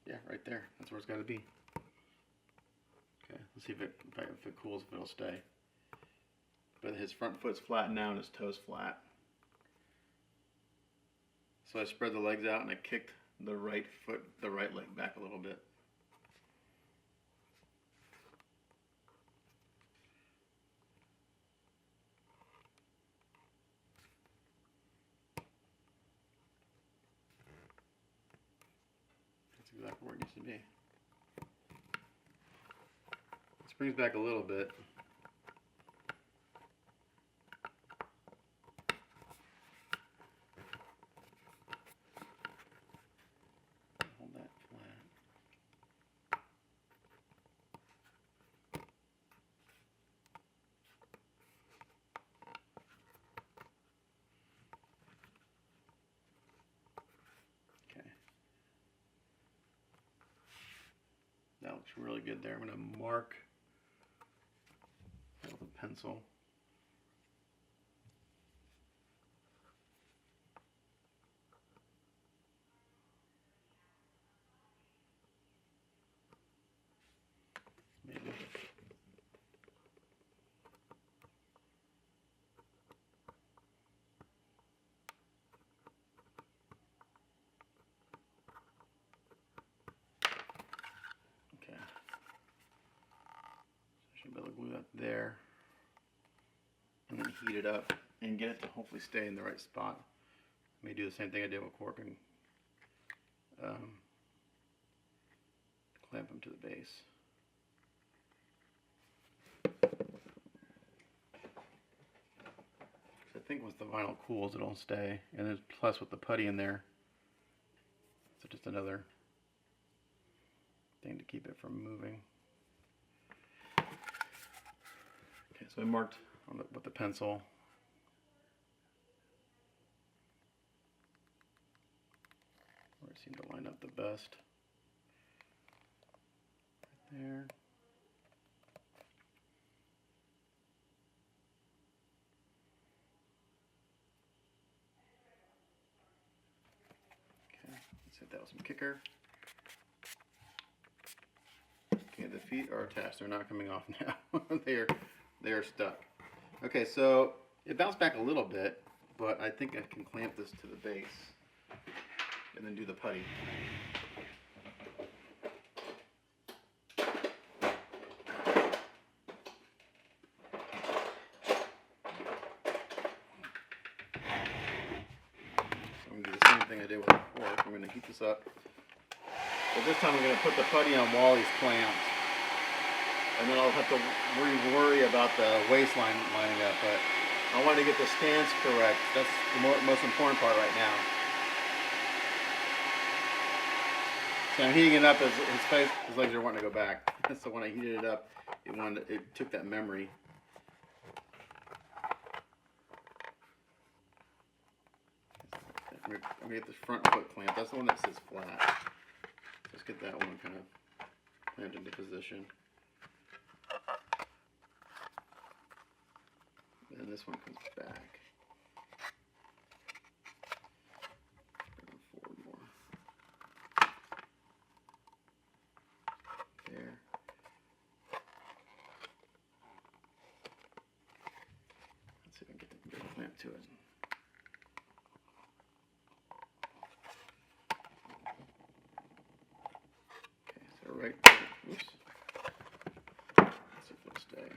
Yeah, right there. That's where it's got to be. Okay, let's see if it cools, if it'll stay. But his front foot's flat now and his toe's flat. So I spread the legs out and I kicked the right leg back a little bit. That's exactly where it needs to be. It springs back a little bit. Hold that flat. Okay. That looks really good there. I'm going to mark that with a pencil. Maybe. Okay. So I should be able to glue that there. And then heat it up and get it to hopefully stay in the right spot. I may do the same thing I did with Quark and clamp them to the base. I think once the vinyl cools, it'll stay. And then plus with the putty in there, so just another thing to keep it from moving. Okay, so I marked on with the pencil. Where it seemed to line up the best. Right there. Okay, let's hit that with some kicker. Okay, the feet are attached. They're not coming off now. they are stuck. Okay, so it bounced back a little bit, but I think I can clamp this to the base and then do the putty. thing I did with Quark. I'm going to heat this up. But this time I'm going to put the putty on Wally's clamps. And then I'll have to worry about the waistline lining up. But I want to get the stance correct. That's the most important part right now. So I'm heating it up as his legs are wanting to go back. So when I heated it up, it took that memory. I'm going to get this front foot clamp. That's the one that sits flat. Let's get that one kind of clamped into position. And this one comes back. Forward more. There. Let's see if I can get the clamp to it. Right there. Oops. Let's see if it'll stay.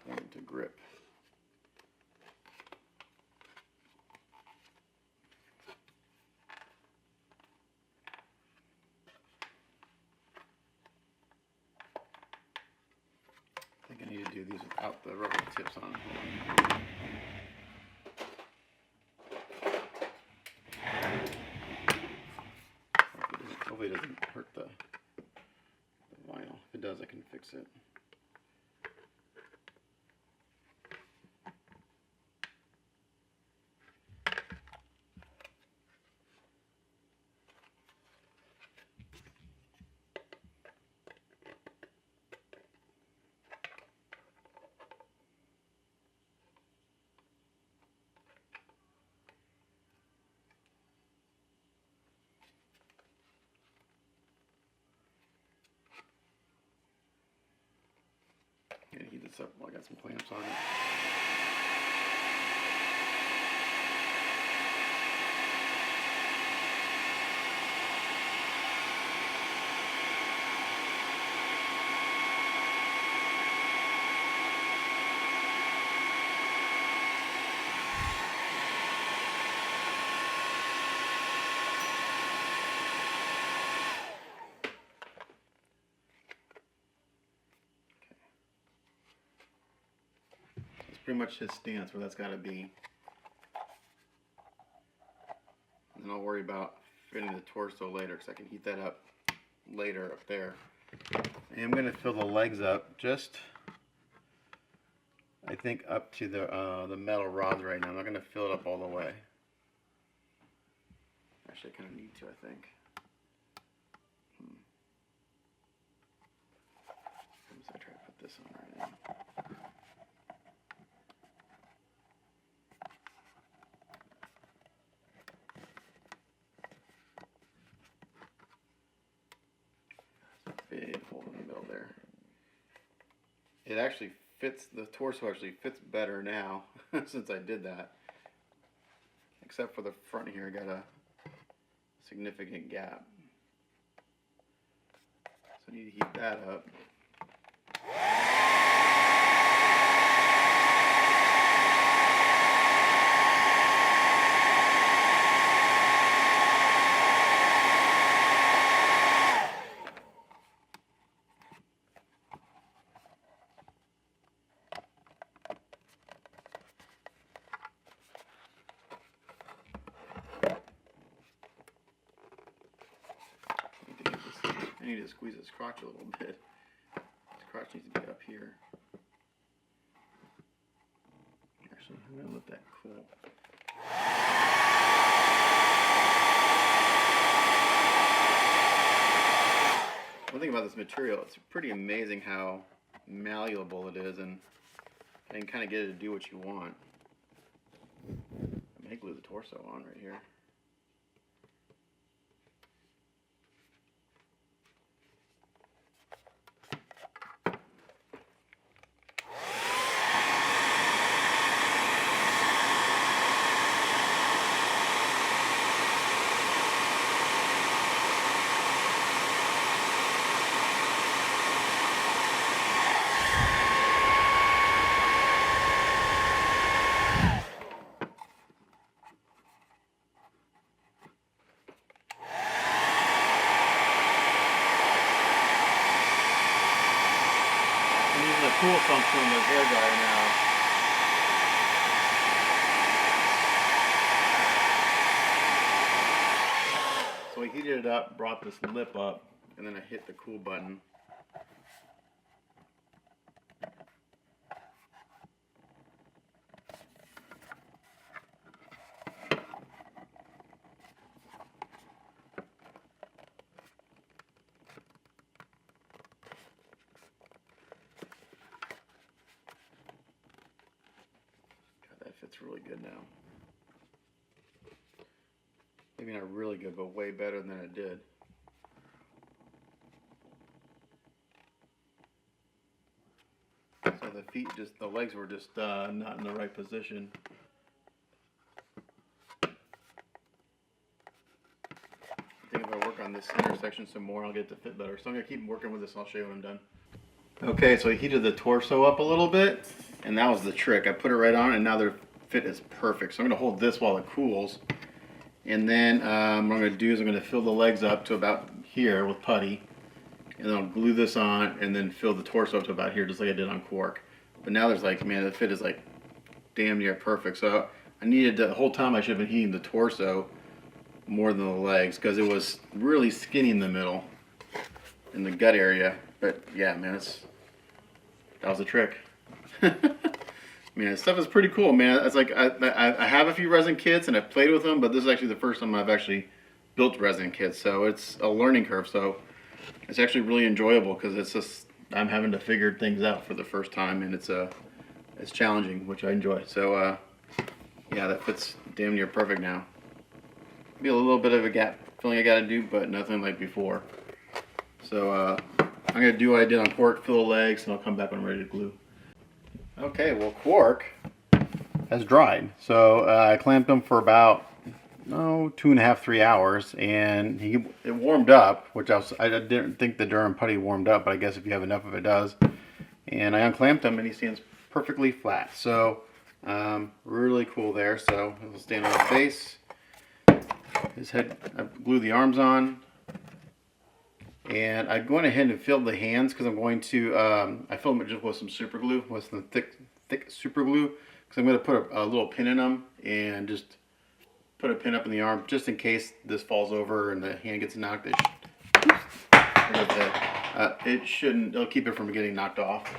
Going to grip. I think I need to do these without the rubber tips on. Hopefully it doesn't hurt the vinyl. If it does, I can fix it. I'm gonna heat this up while I got some clamps on it. Pretty much his stance where that's got to be. And then I'll worry about fitting the torso later because I can heat that up later up there. And I'm going to fill the legs up just, I think, up to the metal rods right now. I'm not going to fill it up all the way. Actually, I kind of need to, I think. I try to put this on right now. Big hole in the middle there. It actually fits, the torso actually fits better now since I did that. Except for the front here, I got a significant gap. So I need to heat that up. I need to squeeze his crotch a little bit. His crotch needs to be up here. Actually, I'm going to let that cool. One thing about this material, it's pretty amazing how malleable it is, and you can kind of get it to do what you want. I may glue the torso on right here. cool function on the hair dryer now. So we heated it up, brought this lip up, and then I hit the cool button. That fits really good now. Maybe not really good, but way better than it did. So the feet the legs were just not in the right position. I think if I work on this center section some more, I'll get it to fit better. So I'm going to keep working with this and I'll show you when I'm done. Okay, so I heated the torso up a little bit, and that was the trick. I put it right on, and now their fit is perfect. So I'm going to hold this while it cools. And then what I'm going to do is I'm going to fill the legs up to about here with putty. And then I'll glue this on and then fill the torso up to about here, just like I did on Quark. But now there's like, man, the fit is like damn near perfect. So I needed the whole time I should have been heating the torso more than the legs because it was really skinny in the middle, in the gut area. But yeah, man, that was a trick. Man, this stuff is pretty cool, man. It's like I have a few resin kits and I've played with them, but this is actually the first time I've actually built resin kits, so it's a learning curve. So it's actually really enjoyable because it's just I'm having to figure things out for the first time, and it's challenging, which I enjoy. So yeah, that fits damn near perfect now. Be a little bit of a gap filling I got to do, but nothing like before. So I'm gonna do what I did on Quark, fill the legs, and I'll come back when I'm ready to glue. Okay, well, Quark has dried. So I clamped him for about 2.5, 3 hours, and it warmed up, which I didn't think the Durham putty warmed up, but I guess if you have enough of it, does. And I unclamped him, and he stands perfectly flat. So really cool there. So he'll stand on his base. His head, I glued the arms on. And I'm going ahead and fill the hands because I'm going to, I filled them just with some super glue, with some thick super glue, because I'm going to put a little pin in them and just put a pin up in the arm just in case this falls over and the hand gets knocked. It shouldn't, it'll keep it from getting knocked off.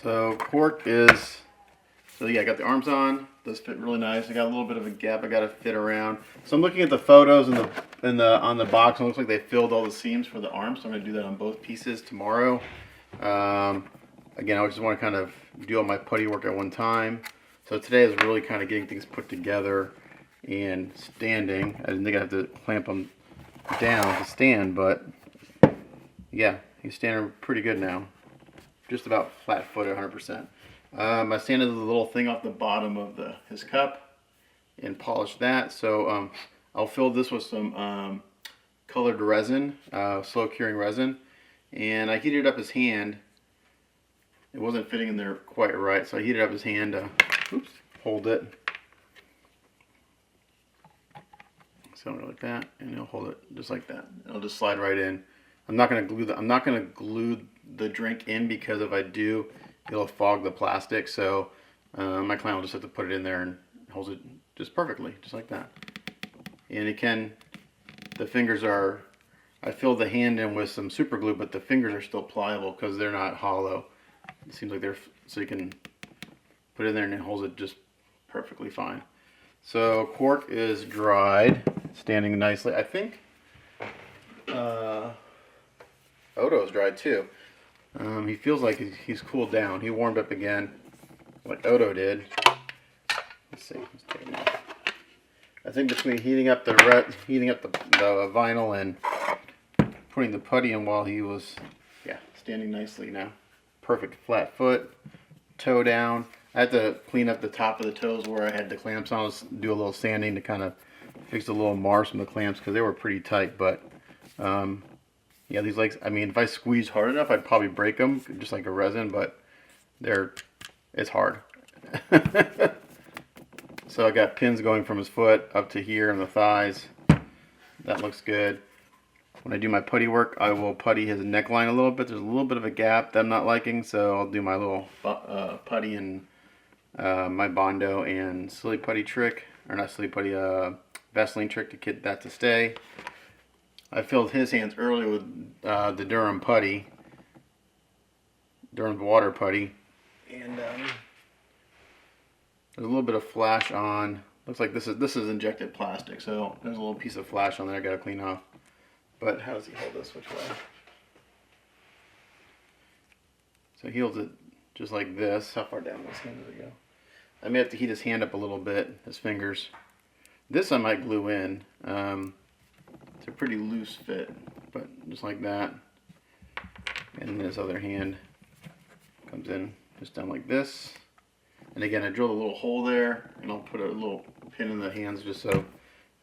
So Quark is, so yeah, I got the arms on. Does fit really nice. I got a little bit of a gap I got to fit around. So I'm looking at the photos on the box, and it looks like they filled all the seams for the arms. So I'm going to do that on both pieces tomorrow. Again, I just want to kind of do all my putty work at one time. So today is really kind of getting things put together and standing. I didn't think I'd have to clamp them down to stand, but yeah, he's standing pretty good now. Just about flat footed, 100%. I sanded the little thing off the bottom of his cup and polished that. So I'll fill this with some colored resin, slow curing resin, and I heated up his hand. It wasn't fitting in there quite right, so I heated up his hand to hold it. Something like that, and it'll hold it just like that. It'll just slide right in. I'm not gonna glue the drink in because if I do, it'll fog the plastic. So my client will just have to put it in there and holds it just perfectly, just like that. And the fingers are, I filled the hand in with some super glue, but the fingers are still pliable because they're not hollow. It seems like so you can put it in there and it holds it just perfectly fine. So Quark is dried, standing nicely. I think Odo's dried too. He feels like he's cooled down. He warmed up again, like Odo did. Let's see. Let's take him off. I think between heating up the vinyl and putting the putty in while he was, standing nicely now. Perfect flat foot, toe down. I had to clean up the top of the toes where I had the clamps on. Let's do a little sanding to kind of fix the little marks from the clamps because they were pretty tight. But yeah, these legs, I mean, if I squeeze hard enough, I'd probably break them, just like a resin, but it's hard. So I got pins going from his foot up to here in the thighs. That looks good. when I do my putty work, I will putty his neckline a little bit. There's a little bit of a gap that I'm not liking, so I'll do my little putty and my Bondo and silly putty trick, or not silly putty, Vaseline trick to get that to stay. I filled his hands earlier with the Durham putty, Durham water putty, and there's a little bit of flash on. Looks like this is injected plastic, so there's a little piece of flash on there I gotta clean off. But how does he hold this? Which way? So he holds it just like this. How far down this hand does it go? I may have to heat his hand up a little bit, his fingers. This I might glue in. It's a pretty loose fit, but just like that. And this other hand comes in just down like this. And again, I drilled a little hole there, and I'll put a little pin in the hands just so,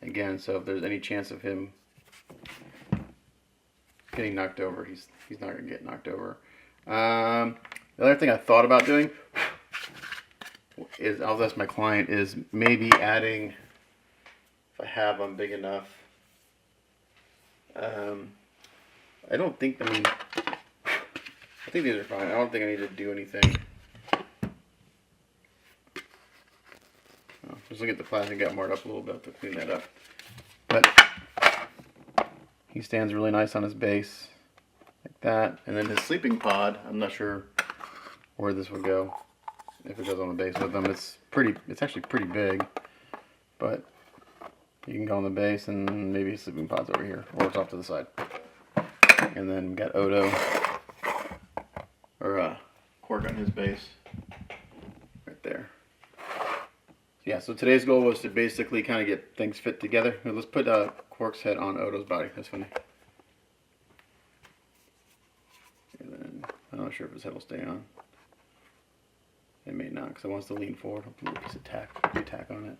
again, so if there's any chance of him getting knocked over, he's not going to get knocked over. The other thing I thought about doing is, I'll ask my client, is maybe adding, if I have them big enough, I don't think, I mean, I think these are fine. I don't think I need to do anything. Just look at the plastic, got marred up a little bit to clean that up. But he stands really nice on his base, like that. And then his sleeping pod, I'm not sure where this would go, if it goes on the base with him. It's actually pretty big, but you can go on the base, and maybe his sleeping pod's over here, or it's off to the side. And then we got Odo, or Quark on his base, right there. Yeah, so today's goal was to basically kind of get things fit together. Let's put Quark's head on Odo's body. That's funny. And then, I'm not sure if his head will stay on. It may not, because it wants to lean forward. I'll put a piece of tack on it.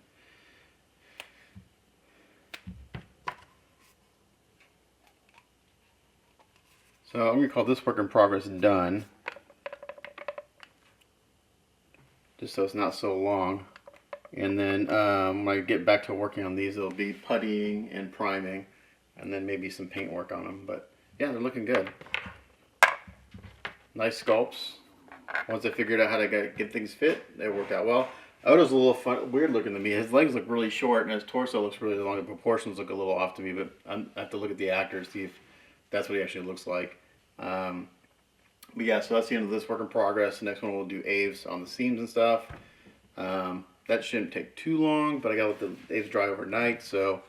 So I'm going to call this work in progress done. Just so it's not so long. And then when I get back to working on these, it'll be puttying and priming, and then maybe some paint work on them. But yeah, they're looking good. Nice sculpts. Once I figured out how to get things fit, they worked out well. Odo's a little weird looking to me. His legs look really short, and his torso looks really long. The proportions look a little off to me, but I have to look at the actor to see if that's what he actually looks like. But yeah, so that's the end of this work in progress. The next one we'll do Aves on the seams and stuff. That shouldn't take too long, but I gotta let the Aves dry overnight, so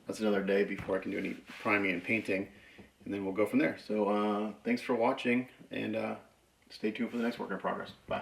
that's another day before I can do any priming and painting, and then we'll go from there. So thanks for watching, and stay tuned for the next work in progress. Bye.